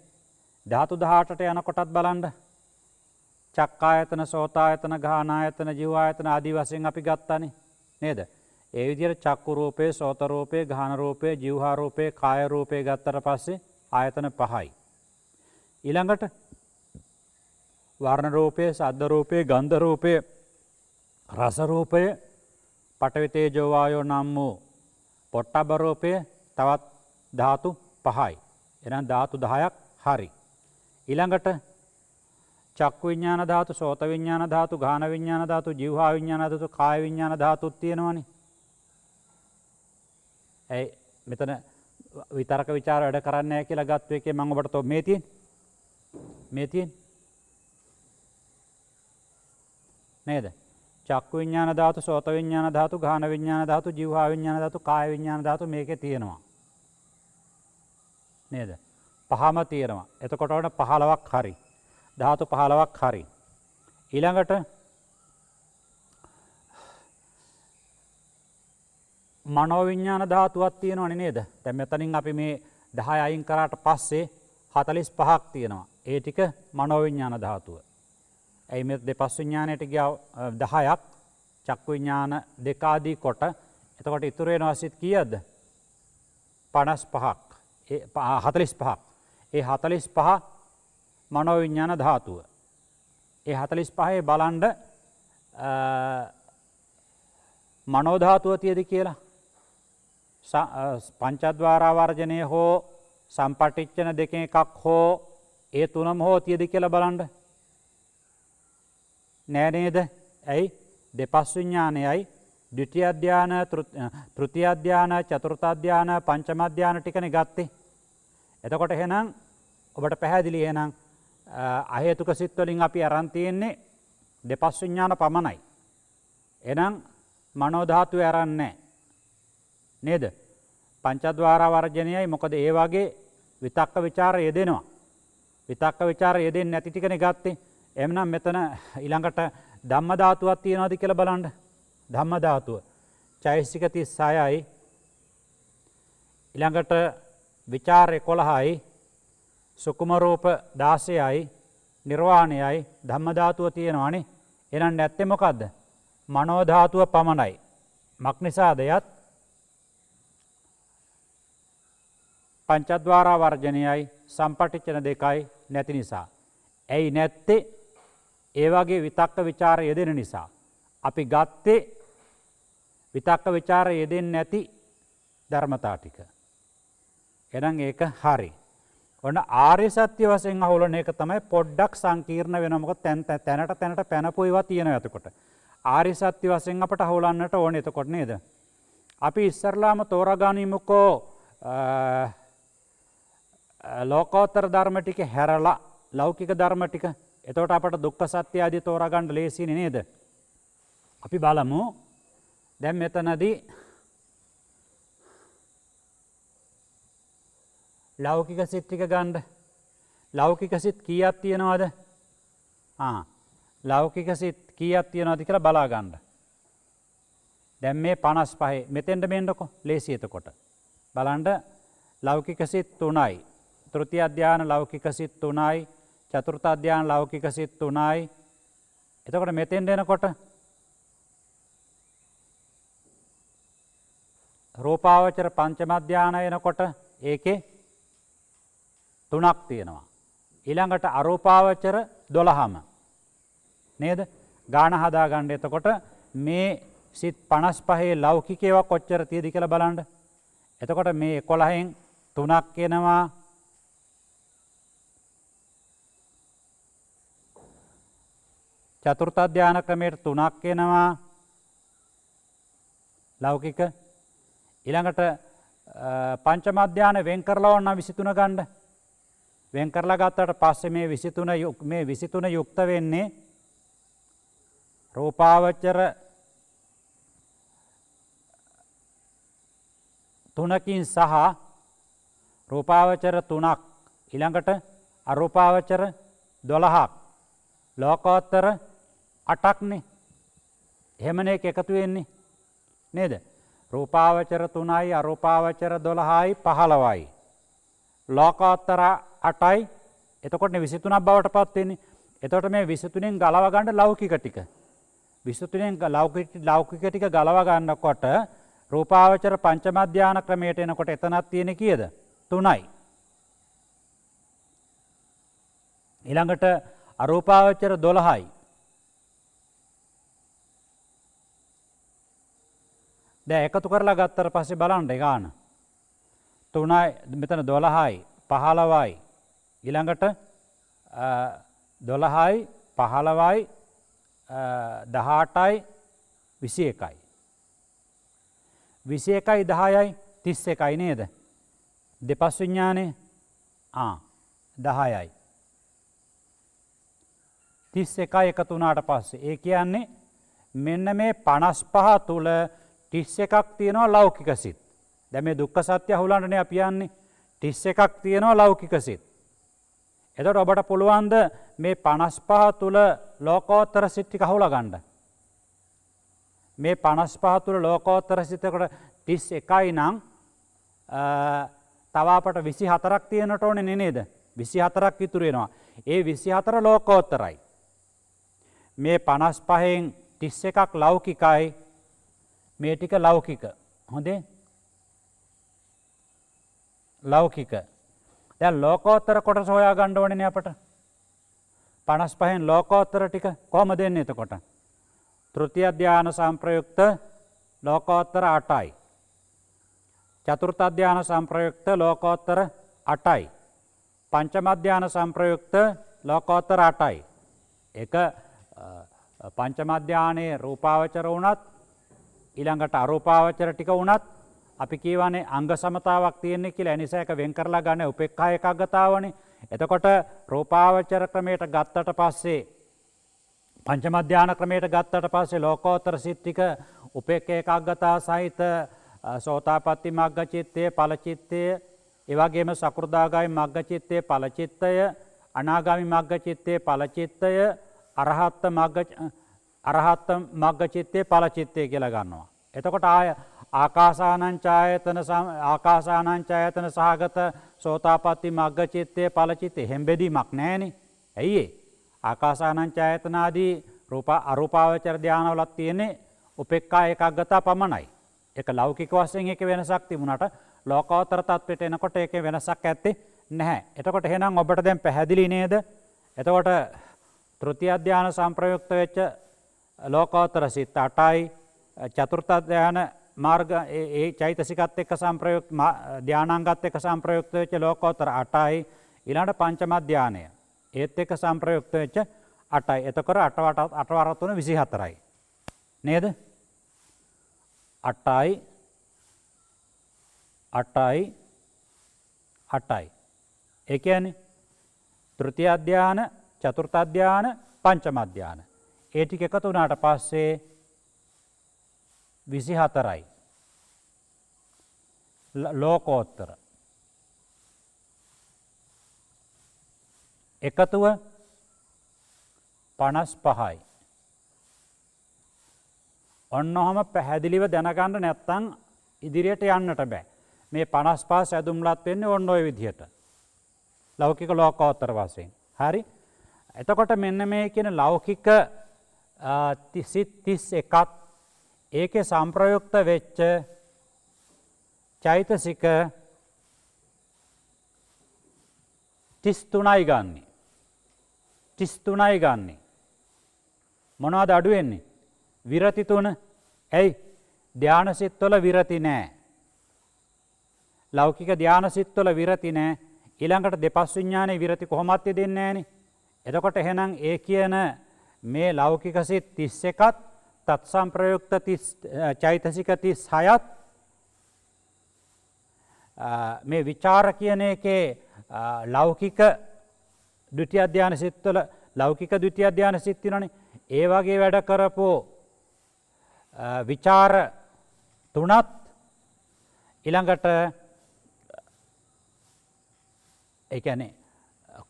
Speaker 1: ධාතු 18ට යනකොටත් බලන්න. චක්කායතන, සෝතායතන, ගාහනායතන, ජීවායතන ආදී වශයෙන් අපි ගත්තානේ. නේද? ඒ විදිහට චක්කු රූපේ, සෝත රූපේ, ගාහන රූපේ, ජීවහා රූපේ, කාය රූපේ ගත්තට පස්සේ ආයතන 5යි. ඊළඟට වර්ණ රූපේ, ශබ්ද රූපේ, ගන්ධ රූපේ, රස රූපේ, පඨවි තේජෝ වායෝ නම් වූ පොට්ටබ්බ රූපේ තවත් ධාතු 5යි. එහෙනම් ධාතු 10ක් හරි. ඊළඟට චක්කු විඥාන ධාතු, සෝත විඥාන ධාතු, ගාහන විඥාන ධාතු, ජීවහා විඥාන ධාතු, කාය විඥාන ධාතුත් තියෙනවනේ. මෙතන විතරක ਵਿਚාර වැඩ කරන්නේ නැහැ කියලා ගත්ත එකේ මම ඔබට මේ තියෙන්නේ. නේද? චක්කු විඥාන ධාතු, සෝත විඥාන ධාතු, ගාහන විඥාන ධාතු, ජීවහා විඥාන ධාතු, කාය විඥාන ධාතු මේකේ තියෙනවා. නේද? පහම තියෙනවා. එතකොට වුණ 15ක් හරි. ධාතු 15ක් හරි. ඊළඟට මනෝ විඥාන ධාතුවක් තියෙනවනේ නේද? දැන් මෙතනින් අපි මේ 10 අයින් කරාට පස්සේ 45ක් තියෙනවා. ඒ ටික මනෝ විඥාන ධාතුව. ඇයි මේ දෙපස් විඥාණයට ගියා 10ක් චක්කු විඥාන දෙක ආදී කොට එතකොට ඉතුරු වෙනවා සිත් කීයද? 55ක්. ඒ 45ක්. ඒ 45 මනෝ විඥාන ධාතුව. ඒ 45 බලන්න මනෝ ධාතුව තියද කියලා. පංචද්වාරා වර්ජනය හෝ සම්පටිච්ඡන දෙකෙන් එකක් හෝ ඒ තුනම හෝ තියද කියලා බලන්න. නෑ නේද? ඇයි? දෙපස් විඥානයයි ද්විතීය ධාන, තෘතීය ධාන, චතුර්ථ ධාන, පංචම ධාන ටිකනේ ගත්තේ. එතකොට එහෙනම් ඔබට පැහැදිලි එහෙනම් අහේතුක සිත් වලින් අපි අරන් තියෙන්නේ දෙපස් විඥාන පමණයි. එහෙනම් මනෝ ධාතුවේ අරන් නැහැ. නේද? පංචද්වාර වර්ජනයයි මොකද ඒ වගේ විතක්ක ਵਿਚාර යෙදෙනවා. විතක්ක ਵਿਚාර යෙදෙන්නේ නැති ටිකනේ ගත්තේ. එහෙනම් මෙතන ඊළඟට ධම්ම ධාතුවක් තියනවාද කියලා බලන්න. ධම්ම ධාතුව. චෛසික 36යි. ඊළඟට විචාර 11යි. සුකුම රූප 16යි. නිර්වාණයයි ධම්ම ධාතුව තියෙනවානේ. එහෙනම් නැත්තේ මොකද්ද? මනෝ ධාතුව පමණයි. මක් නිසාද යත්? පංචද්වාර වර්ජනයයි සම්පටිච්ඡන දෙකයි නැති නිසා. ඇයි නැත්තේ? ඒ වගේ විතක්ක ਵਿਚාර යෙදෙන නිසා. අපි ගත්තේ විතක්ක ਵਿਚාර යෙදෙන්නේ නැති ධර්මතා ටික. එහෙනම් ඒක හරි. ඔන්න ආර්ය සත්‍ය වශයෙන් අහුලන එක තමයි පොඩ්ඩක් සංකීර්ණ වෙනවා. මොකද තැනට පැනපු ඒවා තියෙනවා එතකොට. ආර්ය සත්‍ය වශයෙන් අපට අහුලන්නට ඕනේ එතකොට නේද? අපි ඉස්සරලාම තෝරාගනිමුකෝ ලෝකෝත්තර ධර්ම ටික හැරලා ලෞකික ධර්ම ටික. එතකොට අපට දුක්ඛ සත්‍ය ආදී තෝරා ගන්න ලේසියි නේද? අපි බලමු. දැන් මෙතනදී ලෞකික සිත් ටික ගන්න. ලෞකික සිත් කීයක් තියෙනවද? ලෞකික සිත් කීයක් තියෙනවද කියලා බලා ගන්න. දැන් මේ 55 මෙතෙන්ට මෙන්නකො ලේසි එතකොට. බලන්න ලෞකික සිත් 3යි. තෘතීය ධාන ලෞකික සිත් 3යි. චතුර්ථ ධාන ලෞකික සිත් 3යි. එතකොට මෙතෙන්ට එනකොට රූපාවචර පංචම ධාන එනකොට ඒකේ 3ක් තියෙනවා. ඊළඟට අරූපාවචර 12ම නේද? ගාන හදා ගන්න. එතකොට මේ සිත් 55 ලෞකික ඒවා කොච්චර තියෙද කියලා බලන්න. එතකොට මේ 11න් 3ක් එනවා. චතුර්ථ ධාන ක්‍රමයට 3ක් එනවා. ලෞකික. ඊළඟට පංචම ධාන වෙන් කරලා වුණා 23 ගන්න. වෙන් කරලා ගත්තට පස්සේ මේ 23 යුක්ත වෙන්නේ රූපාවචර 3කින් සහ රූපාවචර 3ක් ඊළඟට අරූපාවචර 12ක් ලෝකෝත්තර 8ක්නේ. එහෙමනේ එක එකතු වෙන්නේ නේද? රූපාවචර 3යි අරූපාවචර 12යි 15යි ලෝකෝත්තර 8යි. එතකොට 23ක් බවට පත් වෙන්නේ. එතකොට මේ 23න් ගලව ගන්න ලෞකික ටික. 23න් ලෞකික ටික ගලව ගන්නකොට රූපාවචර පංචම ධාන ක්‍රමයට එනකොට එතනක් තියෙන්නේ කීයද? 3යි. ඊළඟට අරූපාවචර 12යි. දැන් එකතු කරලා ගත්තට පස්සේ බලන්න ගාන. 3යි මෙතන 12යි 15යි ඊළඟට 12යි 15යි 18යි 21යි 21යි 10යි 31යි නේද? දෙපස් විඥානේ 10යි 31යි එකතු වුණාට පස්සේ ඒ කියන්නේ මෙන්න මේ 55 තුල 31ක් තියෙනවා ලෞකික සිත්. දැන් මේ දුක්ඛ සත්‍ය අහුලන්නනේ අපි යන්නේ. 31ක් තියෙනවා ලෞකික සිත්. එතකොට ඔබට පුළුවන් ද මේ 55 තුල ලෝකෝත්තර සිත් ටික අහුලා ගන්න. මේ 55 තුල ලෝකෝත්තර සිත් එකට 31යි නම් තව අපට 24ක් තියෙනට ඕනේ නේද? 24ක් ඉතුරු වෙනවා. ඒ 24 ලෝකෝත්තරයි. මේ 55න් තිස් එකක් ලෞකිකයි මේ ටික ලෞකික හොඳේ ලෞකික දැන් ලෝකෝත්තර කොටස හොයා ගන්න ඕනේ නේ අපට 55න් ලෝකෝත්තර ටික කොහමද දෙන්නේ එතකොට තෘතිය ධානය සංප්‍රයුක්ත ලෝකෝත්තර 8යි චතුර්ථ ධානය සංප්‍රයුක්ත ලෝකෝත්තර 8යි පංචම ධානය සංප්‍රයුක්ත ලෝකෝත්තර 8යි එක පංචම ධානයේ රූපාවචර වුණත් ඊළඟට අරූපාවචර ටික වුණත් අපි කියවනේ අංග සමතාවක් තියෙන්නේ කියලා ඒ නිසා එක වෙන් කරලා ගන්න උපේක්ඛා එකග්ගතාවනේ එතකොට රූපාවචර ක්‍රමයට ගත්තට පස්සේ පංචම ධානය ක්‍රමයට ගත්තට පස්සේ ලෝකෝත්තර සිත් ටික උපේක්ඛා එකග්ගතා සහිත සෝතාපට්ටි මග්ග චිත්තය ඵල චිත්තය ඒ වගේම සකෘදාගාමි මග්ග චිත්තය ඵල චිත්තය අනාගාමි මග්ග චිත්තය ඵල චිත්තය අරහත් මග්ග චිත්තය ඵල චිත්තය කියලා ගන්නවා. එතකොට ආය ආකාසානං ඡායතන සහගත සෝතාපට්ටි මග්ග චිත්තය ඵල චිත්තය එහෙම බෙදීමක් නැහැනේ. ඇයි ඒ? ආකාසානං ඡායතන ආදී අරූපාවචර ධානවලත් තියෙන්නේ උපේක්ඛා එකග්ගතා පමණයි. ඒක ලෞකික වශයෙන් එක වෙනසක් තිබුණාට ලෝකෝත්තර තත්ත්වයට එනකොට ඒකේ වෙනසක් ඇත්තේ නැහැ. එතකොට එහෙනම් ඔබට දැන් පැහැදිලි නේද? එතකොට තෘතිය ධානය සංප්‍රයුක්ත වෙච්ච ලෝකෝත්තර සිත් 8යි චතුර්ථ ධානය මාර්ග ඒ චෛතසිකත් එක්ක සංප්‍රයුක්ත ධානාංගත් එක්ක සංප්‍රයුක්ත වෙච්ච ලෝකෝත්තර 8යි ඊළඟ පංචම ධානය ඒත් එක්ක සංප්‍රයුක්ත වෙච්ච 8යි. එතකොට 8 වර 3 24යි. නේද? 8යි 8යි 8යි. ඒ කියන්නේ තෘතිය ධානය, චතුර්ථ ධානය, පංචම ධානය. ඒ ටික එකතු වුණාට පස්සේ 24යි. ලෝකෝත්තර. එකතුව 55යි. ඔන්න ඔහම පැහැදිලිව දැනගන්න නැත්නම් ඉදිරියට යන්නට බෑ. මේ 55 සැදුම්ලත් වෙන්නේ ඔන්න ඔය විදිහට. ලෞකික ලෝකෝත්තර වශයෙන්. හරි? එතකොට මෙන්න මේ කියන ලෞකික 31ත් ඒකේ සංප්‍රයුක්ත වෙච්ච චෛතසික 33යි ගන්නෙ. 33යි ගන්නෙ. මොනවද අඩු වෙන්නේ? විරති 3. ඇයි? ධානය සිත්වල විරති නැහැ. ලෞකික ධානය සිත්වල විරති නැහැ. ඊළඟට දෙපස් විඥානයේ විරති කොහොමත් දෙන්නේ නැහනේ. එතකොට එහෙනම් ඒ කියන මේ ලෞකික සිත් 31ත් තත්සම්ප්‍රයුක්ත චෛතසික 36ත් මේ විචාර කියන එකේ ලෞකික ද්විතිය ධානය සිත්වල ලෞකික ද්විතිය ධානය සිත් තියෙනනේ. ඒ වගේ වැඩ කරපෝ විචාර 3ත් ඊළඟට ඒ කියන්නේ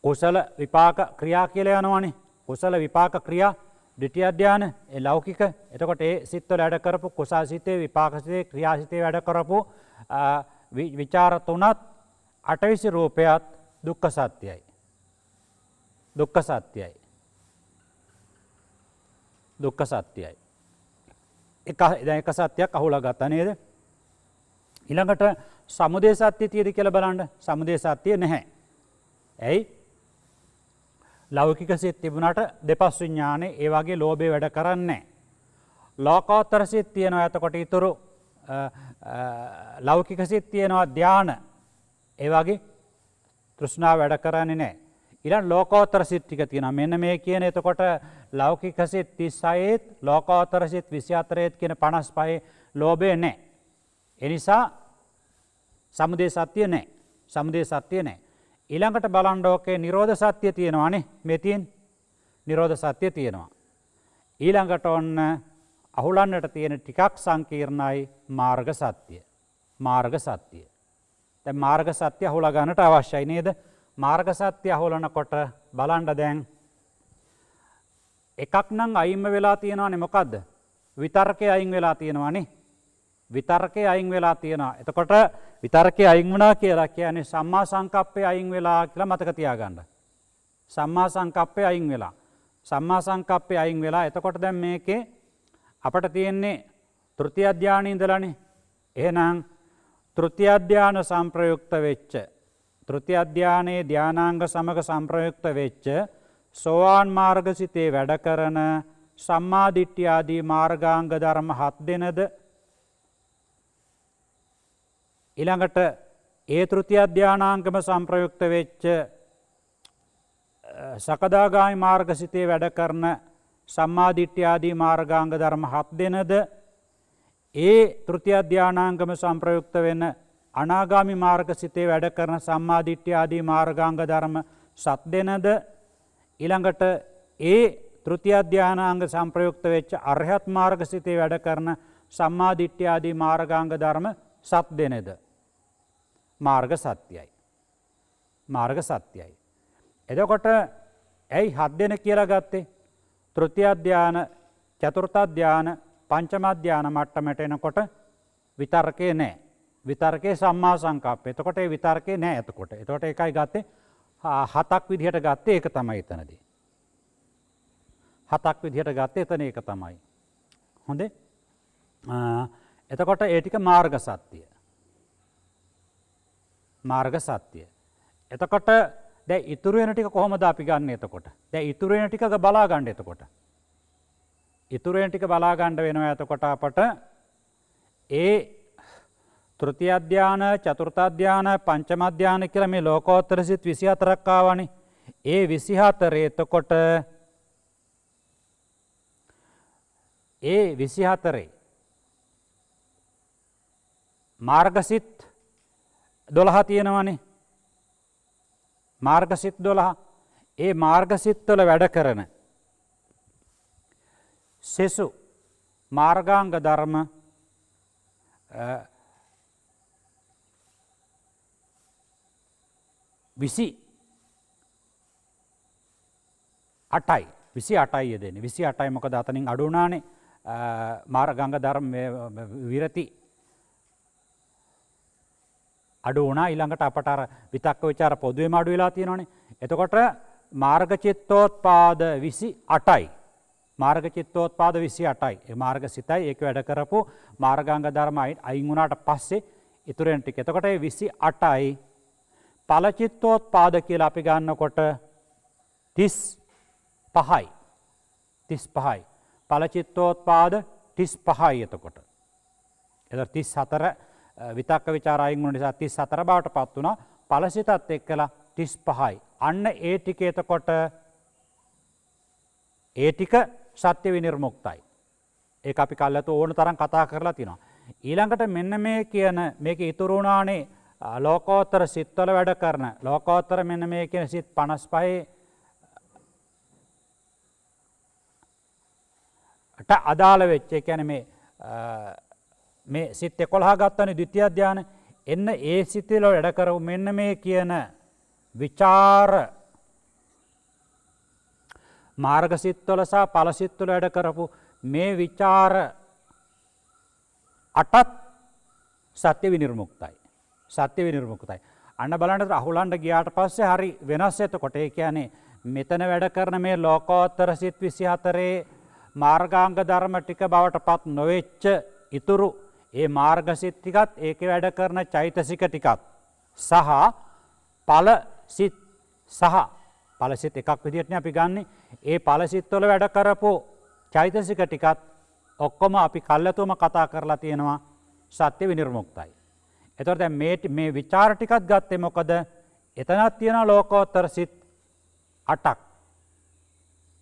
Speaker 1: කුසල විපාක ක්‍රියා කියලා යනවනේ. කුසල විපාක ක්‍රියා ද්විතිය ධානය ඒ ලෞකික. එතකොට ඒ සිත්වල වැඩ කරපු කුසල සිතේ විපාක සිතේ ක්‍රියා සිතේ වැඩ කරපු විචාර 3ත් අටවිසි රූපයත් දුක්ඛ සත්‍යයි. දුක්ඛ සත්‍යයි. දුක්ඛ සත්‍යයි. දැන් එක සත්‍යයක් අහුලා ගත්තා නේද? ඊළඟට සමුදය සත්‍ය තියෙද කියලා බලන්න. සමුදය සත්‍ය නැහැ. ඇයි? ලෞකික සිත් තිබුණාට දෙපස් විඥානේ ඒ වගේ ලෝභය වැඩ කරන්නේ නැහැ. ලෝකෝත්තර සිත් තියෙනවා. එතකොට ඊතුරු ලෞකික සිත් තියෙනවා ධාන. ඒ වගේ තෘෂ්ණාව වැඩ කරන්නේ නැහැ. ඊළඟ ලෝකෝත්තර සිත් ටික තියෙනවා. මෙන්න මේ කියන එතකොට ලෞකික සිත් 36ත් ලෝකෝත්තර සිත් 24ත් කියන 55 ලෝභය නැහැ. ඒ නිසා සමුදය සත්‍ය නැහැ. සමුදය සත්‍ය නැහැ. ඊළඟට බලන්න ඕකේ නිරෝධ සත්‍ය තියෙනවානේ. මේ තියෙන නිරෝධ සත්‍ය තියෙනවා. ඊළඟට ඔන්න අහුලන්නට තියෙන ටිකක් සංකීර්ණයි මාර්ග සත්‍ය. මාර්ග සත්‍ය. දැන් මාර්ග සත්‍ය අහුලා ගන්නට අවශ්‍යයි නේද? මාර්ග සත්‍ය අහුලනකොට බලන්න දැන් එකක් නම් අයින්ම වෙලා තියෙනවානේ. මොකද්ද? විතර්කේ අයින් වෙලා තියෙනවානේ. විතර්කේ අයින් වෙලා තියෙනවා. එතකොට විතර්කේ අයින් වුණා කියලා කියන්නේ සම්මා සංකප්පේ අයින් වෙලා කියලා මතක තියාගන්න. සම්මා සංකප්පේ අයින් වෙලා. සම්මා සංකප්පේ අයින් වෙලා. එතකොට දැන් මේකේ අපට තියෙන්නේ තෘතිය අධ්‍යානයේ ඉඳලානේ. එහෙනම් තෘතිය අධ්‍යාන සංප්‍රයුක්ත වෙච්ච තෘතිය අධ්‍යානයේ ධානාංග සමග සංප්‍රයුක්ත වෙච්ච සෝවාන් මාර්ගසිතේ වැඩ කරන සම්මා දිට්ඨිය ආදී මාර්ගාංග ධර්ම 7 දෙනද ඊළඟට ඒ තෘතිය ධානාංගම සංප්‍රයුක්ත වෙච්ච සකදාගාමි මාර්ගසිතේ වැඩ කරන සම්මා දිට්ඨිය ආදී මාර්ගාංග ධර්ම 7 දෙනද ඒ තෘතිය ධානාංගම සංප්‍රයුක්ත වෙන අනාගාමි මාර්ගසිතේ වැඩ කරන සම්මා දිට්ඨිය ආදී මාර්ගාංග ධර්ම 7 දෙනද ඊළඟට ඒ තෘතිය ධානාංග සංප්‍රයුක්ත වෙච්ච අරහත් මාර්ගසිතේ වැඩ කරන සම්මා දිට්ඨිය ආදී මාර්ගාංග ධර්ම 7 දෙනද මාර්ග සත්‍යයි. මාර්ග සත්‍යයි. එතකොට ඇයි 7 දෙන කියලා ගත්තේ? තෘතිය ධාන, චතුර්ථ ධාන, පංචම ධාන මට්ටමට එනකොට විතර්කේ නැහැ. විතර්කේ සම්මා සංකප්ප. එතකොට ඒ විතර්කේ නැහැ එතකොට. එතකොට ඒකයි ගත්තේ 7ක් විදිහට ගත්තේ ඒක තමයි එතනදී. 7ක් විදිහට ගත්තේ එතන ඒක තමයි. හොඳේ? එතකොට ඒ ටික මාර්ග සත්‍ය. මාර්ග සත්‍ය. එතකොට දැන් ඉතුරු වෙන ටික කොහොමද අපි ගන්න එතකොට? දැන් ඉතුරු වෙන ටික බලා ගන්න එතකොට. ඉතුරු වෙන ටික බලා ගන්න වෙනවා එතකොට අපට ඒ තෘතිය ධාන, චතුර්ථ ධාන, පංචම ධාන කියලා මේ ලෝකෝත්තර සිත් 24ක් ආවනේ. ඒ 24 එතකොට ඒ 24 මාර්ගසිත 12 තියෙනවනේ. මාර්ගසිත 12. ඒ මාර්ගසිත වල වැඩ කරන සෙසු මාර්ගාංග ධර්ම 28යි යෙදෙන්නේ. 28යි මොකද අතනින් අඩු වුණානේ මාර්ගාංග ධර්ම විරති අඩු වුණා. ඊළඟට අපට අර විතක්ක ਵਿਚාර පොදුවේම අඩු වෙලා තියෙනවනේ. එතකොට මාර්ග චිත්තෝත්පාද 28යි. මාර්ග චිත්තෝත්පාද 28යි. ඒ මාර්ග සිතයි ඒක වැඩ කරපු මාර්ගාංග ධර්ම අයින් වුණාට පස්සේ ඉතුරු වෙන ටික. එතකොට ඒ 28යි ඵල චිත්තෝත්පාද කියලා අපි ගන්නකොට 35යි. 35යි. ඵල චිත්තෝත්පාද 35යි එතකොට. එතකොට 34 විතක්ක ਵਿਚාර අයින් වුණ නිසා 34 බවට පත් වුණා. ඵලසිතත් එක්කලා 35යි. අන්න ඒ ටික එතකොට ඒ ටික සත්‍ය විනිර්මුක්තයි. ඒක අපි කල්ලාතු ඕන තරම් කතා කරලා තිනවා. ඊළඟට මෙන්න මේ කියන මේක ඉතුරු වුණානේ ලෝකෝත්තර සිත්වල වැඩ කරන ලෝකෝත්තර මෙන්න මේ කියන සිත් 55 ට අදාළ වෙච්ච ඒ කියන්නේ මේ සිත් 11 ගත්තනේ ද්විතිය ධානය. එන්න ඒ සිත්වල වැඩ කරව මෙන්න මේ කියන විචාර මාර්ග සිත්වල සහ ඵල සිත්වල වැඩ කරපු මේ විචාර 8ත් සත්‍ය විනිර්මුක්තයි. සත්‍ය විනිර්මුක්තයි. අන්න බලන්න අහුලන්න ගියාට පස්සේ හරි වෙනස්. එතකොට ඒ කියන්නේ මෙතන වැඩ කරන මේ ලෝකෝත්තර සිත් 24 මාර්ගාංග ධර්ම ටික බවට පත් නොවෙච්ච ඉතුරු ඒ මාර්ග සිත් ටිකත් ඒකේ වැඩ කරන චෛතසික ටිකත් සහ ඵල සිත් සහ ඵල සිත් එකක් විදිහටනේ අපි ගන්නෙ. ඒ ඵල සිත් වල වැඩ කරපු චෛතසික ටිකත් ඔක්කොම අපි කල්ලාතුම කතා කරලා තියෙනවා සත්‍ය විනිර්මුක්තයි. එතකොට දැන් මේ විචාර ටිකත් ගත්තේ මොකද? එතනක් තියෙනවා ලෝකෝත්තර සිත් 8ක්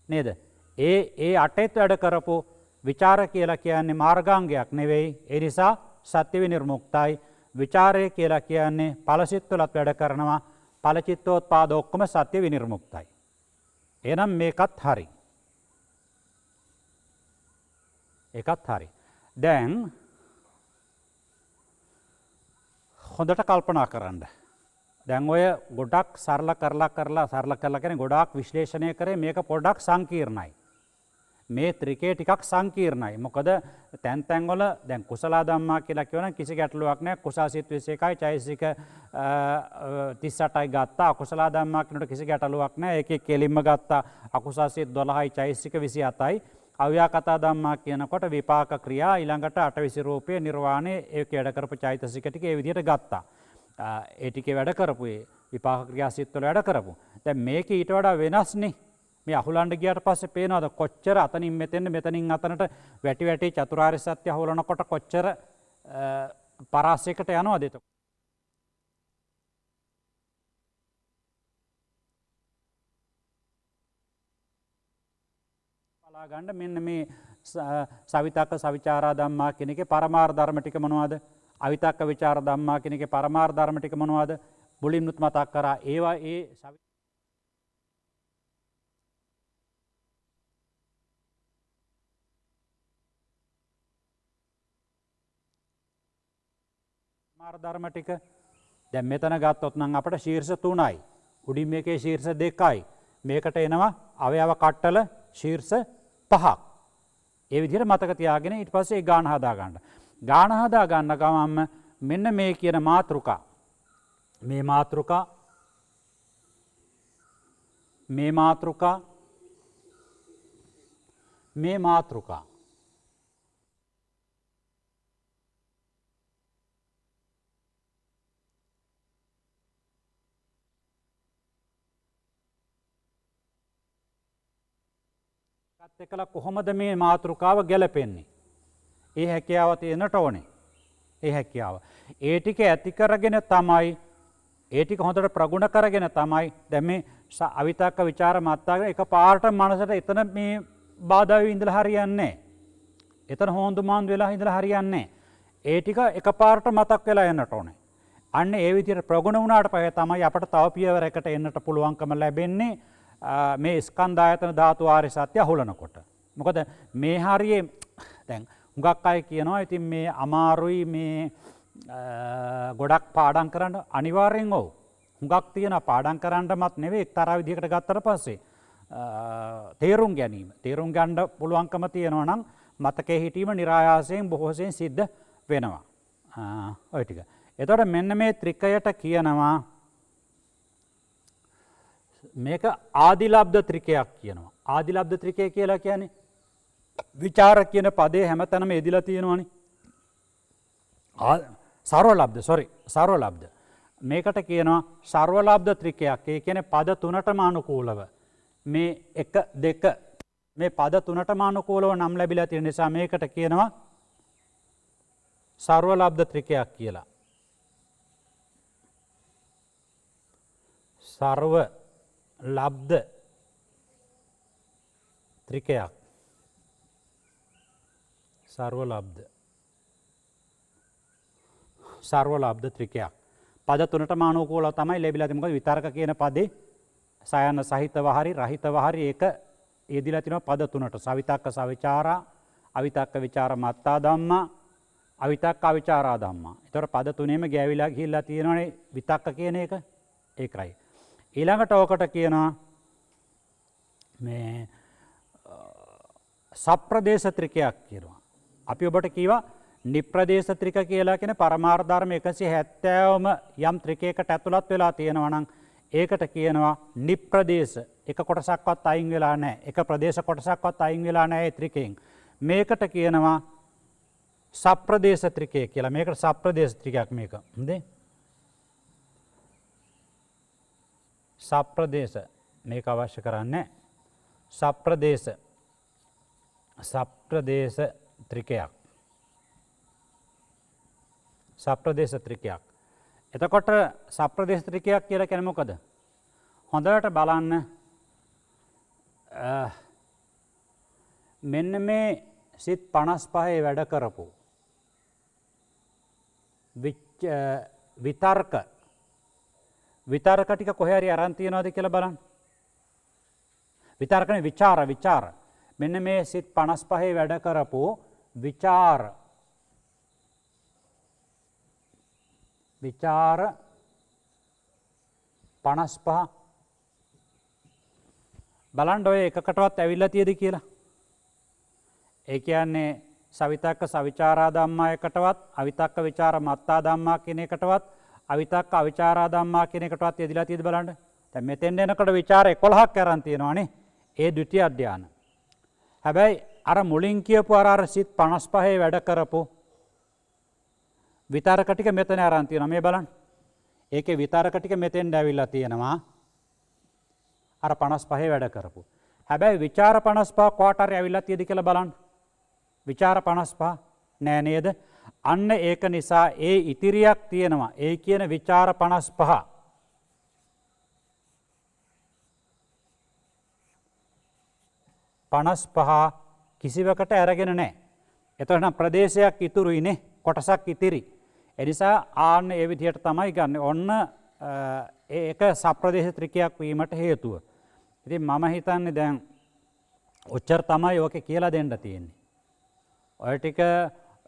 Speaker 1: නේද? ඒ 8ත් වැඩ කරපු විචාර කියලා කියන්නේ මාර්ගාංගයක් නෙවෙයි. ඒ නිසා සත්‍ය විනිර්මුක්තයි. විචාරය කියලා කියන්නේ ඵල සිත් වලත් වැඩ කරනවා. ඵල චිත්තෝත්පාද ඔක්කොම සත්‍ය විනිර්මුක්තයි. එහෙනම් මේකත් හරි. ඒකත් හරි. දැන් හොඳට කල්පනා කරන්න. දැන් ඔය ගොඩක් සරල කරලා කියන්නේ ගොඩාක් විශ්ලේෂණය කරේ මේක පොඩ්ඩක් සංකීර්ණයි. මේ ත්‍රිකේ ටිකක් සංකීර්ණයි. මොකද තැන් තැන්වල දැන් කුසල ධම්මා කියලා කියවනම් කිසි ගැටලුවක් නැහැ. කුසල සිත් 21යි චෛසික 38යි ගත්තා. අකුසල ධම්මා කියනට කිසි ගැටලුවක් නැහැ. ඒකේ කෙලින්ම ගත්තා. අකුසල සිත් 12යි චෛසික 27යි. අව්‍යා කතා ධම්මා කියනකොට විපාක ක්‍රියා ඊළඟට අටවිසි රූපයේ නිර්වාණය ඒක වැඩ කරපු චෛතසික ටික ඒ විදිහට ගත්තා. ඒ ටිකේ වැඩ කරපු ඒ විපාක ක්‍රියා සිත්වල වැඩ කරපු. දැන් මේක ඊට වඩා වෙනස්නේ. මේ අහුලන්න ගියාට පස්සේ පේනවාද කොච්චර අතනින් මෙතනින් අතනට වැටි වැටි චතුරාර්ය සත්‍ය අහුලනකොට කොච්චර පරාසයකට යනවද එතකොට. බලා ගන්න මෙන්න මේ සවිතක්ක සවිචාරා ධම්මා කියන එකේ පරමාර්ථ ධර්ම ටික මොනවද? අවිතක්ක විචාර ධම්මා කියන එකේ පරමාර්ථ ධර්ම ටික මොනවද? මුලින්නුත් මතක් කරා. ඒවා ඒ ධර්ම ටික දැන් මෙතන ගත්තොත් නම් අපිට ශීර්ෂ 3යි. උඩින් මේකේ ශීර්ෂ 2යි. මේකට එනවා අවයව කට්ටල ශීර්ෂ 5ක්. ඒ විදිහට මතක තියාගෙන ඊට පස්සේ ගාන හදා ගන්න. ගාන හදා ගන්න ගමන්ම මෙන්න මේ කියන මාතෘකා. මේ මාතෘකා මේ මාතෘකා මේ මාතෘකා එකල කොහොමද මේ මාතෘකාව ගැලපෙන්නේ? ඒ හැකියාව තියෙනට ඕනේ. ඒ හැකියාව. ඒ ටික ඇති කරගෙන තමයි ඒ ටික හොඳට ප්‍රගුණ කරගෙන තමයි දැන් මේ අවිතක්ක ਵਿਚාර මත්තාගෙන එක පාරට මනසට එතන මේ බාධාවෙ ඉඳලා හරියන්නේ නැහැ. එතන හොඳු මාන්දු වෙලා ඉඳලා හරියන්නේ නැහැ. ඒ ටික එක පාරට මතක් වෙලා යන්නට ඕනේ. අන්න ඒ විදිහට ප්‍රගුණ වුණාට පස්සේ තමයි අපට තව පියවරකට එන්නට පුළුවන්කම ලැබෙන්නේ. මේ ස්කන්ධායතන ධාතු ආර්ය සත්‍ය අහුලනකොට. මොකද මේ හරියේ දැන් හුඟක් අය කියනවා ඉතින් මේ අමාරුයි මේ ගොඩක් පාඩම් කරන්න අනිවාර්යෙන් ඔව්. හුඟක් තියෙන පාඩම් කරන්නමත් නෙවෙයි එක්තරා විදිහකට ගත්තට පස්සේ තේරුම් ගැනීම. තේරුම් ගන්න පුළුවන්කම තියෙනවා නම් මතකයේ හිටීම નિરાයාසයෙන් බොහෝසෙන් සිද්ධ වෙනවා. ඔය ටික. එතකොට මෙන්න මේ ත්‍රිකයට කියනවා මේක ආදිලබ්ධ ත්‍රිකයක් කියනවා. ආදිලබ්ධ ත්‍රිකය කියලා කියන්නේ විචාර කියන පදේ හැමතැනම යෙදිලා තියෙනවනේ. සර්වලබ්ධ. මේකට කියනවා සර්වලබ්ධ ත්‍රිකයක්. ඒ කියන්නේ පද තුනටම අනුකූලව. මේ 1 2 මේ පද තුනටම අනුකූලව නම් ලැබිලා තියෙන නිසා මේකට කියනවා සර්වලබ්ධ ත්‍රිකයක් කියලා. සර්ව ලබ්ධ ත්‍රිකයක්. සර්වලබ්ධ ත්‍රිකයක්. පද තුනටම අනුකූලව තමයි ලැබිලා තියෙන්නේ. මොකද විතර්ක කියන පදේ සයන සහිතව හරි රහිතව හරි ඒක යෙදිලා තිනවා පද තුනට. සවිතක්ක සවිචාරා, අවිතක්ක විචාර මත්තා ධම්මා, අවිතක්ක අවිචාරා ධම්මා. ඒතර පද තුනේම ගෑවිලා ගිහිල්ලා තියෙනවනේ විතක්ක කියන එක. ඒකයි. ඊළඟට ඕකට කියනවා මේ සප්‍රදේශ ත්‍රිකයක් කියනවා. අපි ඔබට කීවා නිප්‍රදේශ ත්‍රික කියලා කියන පරමාර්ථ ධර්ම 170ම යම් ත්‍රිකයකට ඇතුළත් වෙලා තියෙනවා නම් ඒකට කියනවා නිප්‍රදේශ. එක කොටසක්වත් අයින් වෙලා නැහැ. එක ප්‍රදේශ කොටසක්වත් අයින් වෙලා නැහැ ත්‍රිකයෙන්. මේකට කියනවා සප්‍රදේශ ත්‍රිකය කියලා. මේකට සප්‍රදේශ ත්‍රිකයක් මේක. හොඳේ. සප්‍රදේශ මේක අවශ්‍ය කරන්නේ සප්‍රදේශ ත්‍රිකයක්. සප්‍රදේශ ත්‍රිකයක්. එතකොට සප්‍රදේශ ත්‍රිකයක් කියලා කියන්නේ මොකද? හොඳට බලන්න මෙන්න මේ සිත් 55 වැඩ කරපු විතර්ක ටික කොහේ හරි අරන් තියනවද කියලා බලන්න. විතර්කනේ විචාර. මෙන්න මේ සිත් 55 වැඩ කරපු විචාර 55 බලන්න ඔය එකකටවත් ඇවිල්ලා තියෙද කියලා. ඒ කියන්නේ සවිතක්ක සවිචාරා ධම්මා එකටවත් අවිතක්ක විචාර මත්තා ධම්මා කියන එකටවත් අවිතක්ක අවිචාරා ධම්මා කියන එකටවත් යෙදිලා තියෙද බලන්න. දැන් මෙතෙන් එනකොට විචාර 11ක් අරන් තියෙනවානේ. ඒ ද්විතීය අධ්‍යාන. හැබැයි අර මුලින් කියපු අර සිත් 55 වැඩ කරපු විතරක ටික මෙතන අරන් තියෙනවා මේ බලන්න. ඒකේ විතරක ටික මෙතෙන්ට ඇවිල්ලා තියෙනවා. අර 55 වැඩ කරපු. හැබැයි විචාර 55 කොටරි ඇවිල්ලා තියෙද කියලා බලන්න. විචාර 55 නෑ නේද? අන්න ඒක නිසා ඒ ඉතිරියක් තියෙනවා. ඒ කියන විචාර 55 55 කිසිවකට අරගෙන නැහැ. එතකොට නම් ප්‍රදේශයක් ඉතුරුයිනේ, කොටසක් ඉතිරි. ඒ නිසා ආන්න ඒ විදිහට තමයි ගන්න. ඔන්න ඒක සප්‍රදේශ ත්‍රිකයක් වීමට හේතුව. ඉතින් මම හිතන්නේ දැන් ඔච්චර තමයි ඕකේ කියලා දෙන්න තියෙන්නේ. ඔය ටික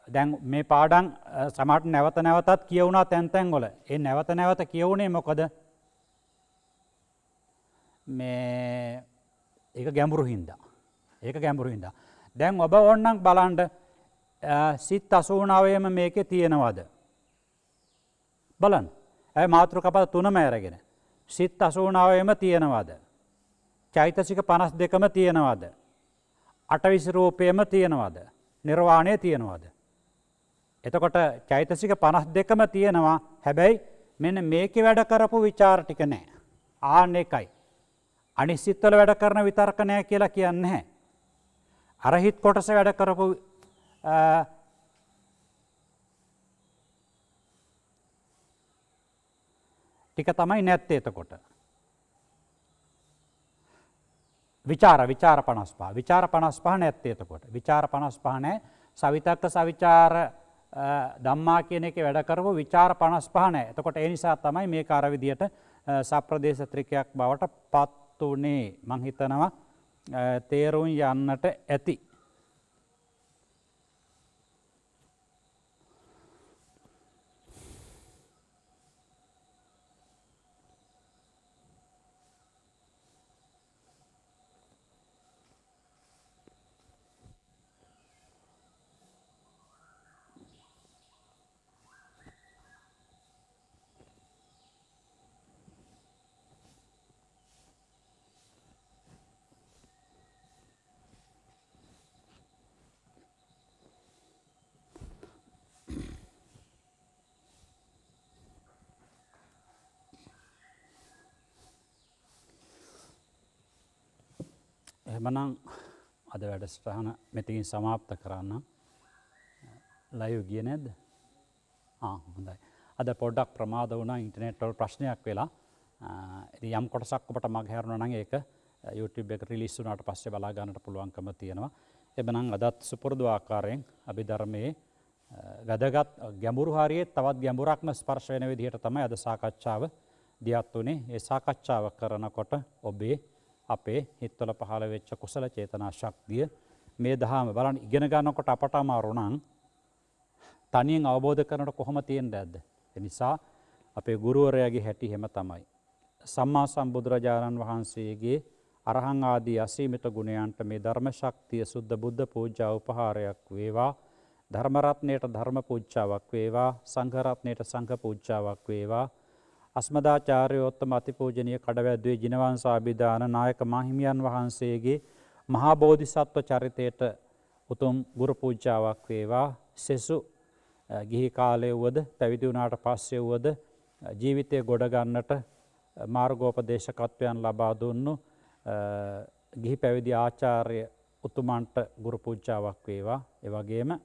Speaker 1: දැන් මේ පාඩම් සමහරට නැවත නැවතත් කියවුණා තැන් වල. ඒ නැවත නැවත කියවුනේ මොකද? මේ ඒක ගැඹුරු හින්දා. ඒක ගැඹුරු හින්දා. දැන් ඔබ ඕන්නම් බලන්න සිත් 89ම මේකේ තියෙනවද? බලන්න. ඒ මාතෘකා පද තුනම අරගෙන. සිත් 89ම තියෙනවද? චෛතසික 52ම තියෙනවද? අටවිසි රූපයම තියෙනවද? නිර්වාණය තියෙනවද? එතකොට චෛතසික 52ම තියෙනවා. හැබැයි මෙන්න මේකේ වැඩ කරපු විචාර ටික නැහැ. ආන්න එකයි. අනිත් සිත්වල වැඩ කරන විතර්ක නැහැ කියලා කියන්නේ නැහැ. අර හිත් කොටස වැඩ කරපු ටික තමයි නැත්තේ එතකොට. විචාර 55. විචාර 55 නැත්තේ එතකොට. විචාර 55 නැහැ. සවිතක්ක සවිචාර ධම්මා කියන එකේ වැඩ කරපු විචාර 55 නැහැ. එතකොට ඒ නිසා තමයි මේක අර විදියට සප්‍රදේශ ත්‍රිකයක් බවට පත් උනේ. මං හිතනවා තේරුම් යන්නට ඇති. එහෙමනම් අද වැඩසටහන මෙතකින් සමාප්ත කරන්න. ලයිව් ගියේ නැද්ද? හොඳයි. අද පොඩ්ඩක් ප්‍රමාද වුණා ඉන්ටර්නෙට් වල ප්‍රශ්නයක් වෙලා. ඉතින් යම් කොටසක් ඔබට මග හැරුණා නම් ඒක YouTube එක රිලීස් වුණාට පස්සේ බලා ගන්නට පුළුවන්කම තියෙනවා. එබනම් අදත් සුපුරුදු ආකාරයෙන් අභිධර්මයේ වැදගත් ගැඹුරු හරියේ තවත් ගැඹුරක්ම ස්පර්ශ වෙන විදිහට තමයි අද සාකච්ඡාව දියත් උනේ. ඒ සාකච්ඡාව කරනකොට ඔබේ අපේ හිතවල පහළ වෙච්ච කුසල චේතනා ශක්තිය මේ දහම බලන්න ඉගෙන ගන්නකොට අපට අමාරු නම් තනියෙන් අවබෝධ කරනකොට කොහොම තියෙන්නේ නැද්ද? ඒ නිසා අපේ ගුරුවරයාගේ හැටි හැම තමයි. සම්මා සම්බුදුරජාණන් වහන්සේගේ අරහං ආදී අසීමිත ගුණයන්ට මේ ධර්ම ශක්තිය සුද්ධ බුද්ධ පූජා උපහාරයක් වේවා. ධර්ම රත්නයට ධර්ම පූජාවක් වේවා. සංඝ රත්නයට සංඝ පූජාවක් වේවා. අස්මදාචාර්යෝත්තම අතිපූජනීය කඩවැද්දුවේ ජිනවංශාභිදාන නායක මාහිමියන් වහන්සේගේ මහා බෝධිසත්ව චරිතයට උතුම් ගුරු පූජාවක් වේවා. සෙසු ගිහි කාලයේ වුවද පැවිදි වුණාට පස්සේ වුවද ජීවිතය ගොඩ ගන්නට මාර්ගෝපදේශකත්වයන් ලබා දුන්නු ගිහි පැවිදි ආචාර්ය උතුමන්ට ගුරු පූජාවක් වේවා. ඒ වගේම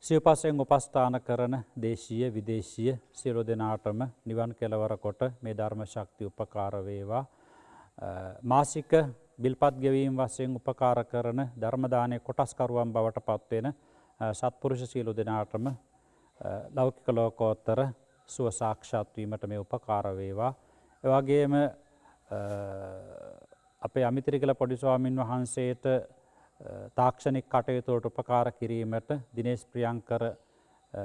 Speaker 1: සිව්පසෙන් උපස්ථාන කරන දේශීය විදේශීය සියලු දෙනාටම නිවන් කෙලවර කොට මේ ධර්ම ශක්තිය උපකාර වේවා. මාසික බිල්පත් ගෙවීම වශයෙන් උපකාර කරන ධර්ම දානයේ කොටස්කරුවන් බවට පත්වෙන සත්පුරුෂ සියලු දෙනාටම ලෞකික ලෝකෝත්තර සුව සාක්ෂාත් වීමට මේ උපකාර වේවා. ඒ වගේම අපේ අමිතිරිගල පොඩි ස්වාමින් වහන්සේට තාක්ෂණික කටයුතු වලට උපකාර කිරීමට දිනේෂ් ප්‍රියංකර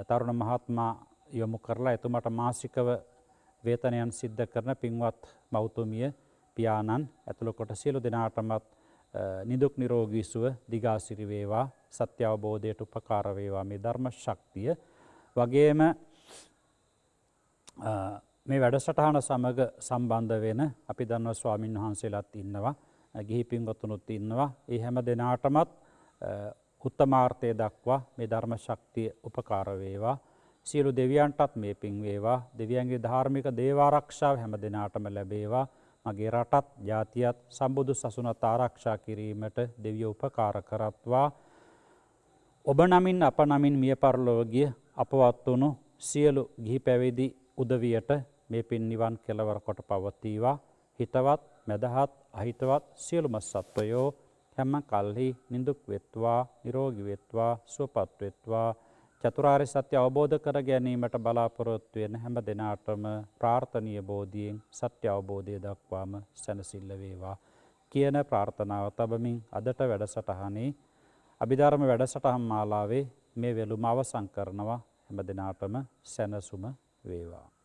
Speaker 1: තරුණ මහත්මයා යොමු කරලා එතුමාට මාසිකව වේතනයන් සිද්ධ කරන පින්වත් මෞතුමිය පියාණන් ඇතුළු කොට සියලු දෙනාටමත් නිදුක් නිරෝගී සුව දිගාසිරි වේවා. සත්‍ය අවබෝධයට උපකාර වේවා මේ ධර්ම ශක්තිය. වගේම මේ වැඩසටහන සමග සම්බන්ධ වෙන අපි දන්නවා ස්වාමින් වහන්සේලාත් ඉන්නවා. ගිහි පින්වතුනුත් ඉන්නවා. ඒ හැම දෙනාටමත් උත්තමාර්ථය දක්වා මේ ධර්ම ශක්තිය උපකාර වේවා. සියලු දෙවියන්ටත් මේ පින් වේවා. දෙවියන්ගේ ධාර්මික දේවාරක්ෂාව හැම දෙනාටම ලැබේවා. මගේ රටත් ජාතියත් සම්බුදු සසුනත් ආරක්ෂා කිරීමට දෙවියෝ උපකාර කරත්වා. ඔබ නමින් අප නමින් මිය පරලොව ගිය අපවත් වුණු සියලු ගිහි පැවිදි උදවියට මේ පින් නිවන් කෙලවර කොට පවතිවා. හිතවත් මැදහත් අහිතවත් සියලුම සත්වයෝ හැම කල්හි නිදුක් වෙත්වා, නිරෝගී වෙත්වා, සුවපත් වෙත්වා. චතුරාර්ය සත්‍ය අවබෝධ කර ගැනීමට බලාපොරොත්තු වෙන හැම දිනාටම ප්‍රාර්ථනීය බෝධියෙන් සත්‍ය අවබෝධය දක්වාම සැනසෙල්ල වේවා කියන ප්‍රාර්ථනාව තබමින් අදට වැඩසටහනේ අභිධර්ම වැඩසටහන් මාලාවේ මේ වෙළුම අවසන් කරනවා. හැම දිනාටම සැනසුම වේවා.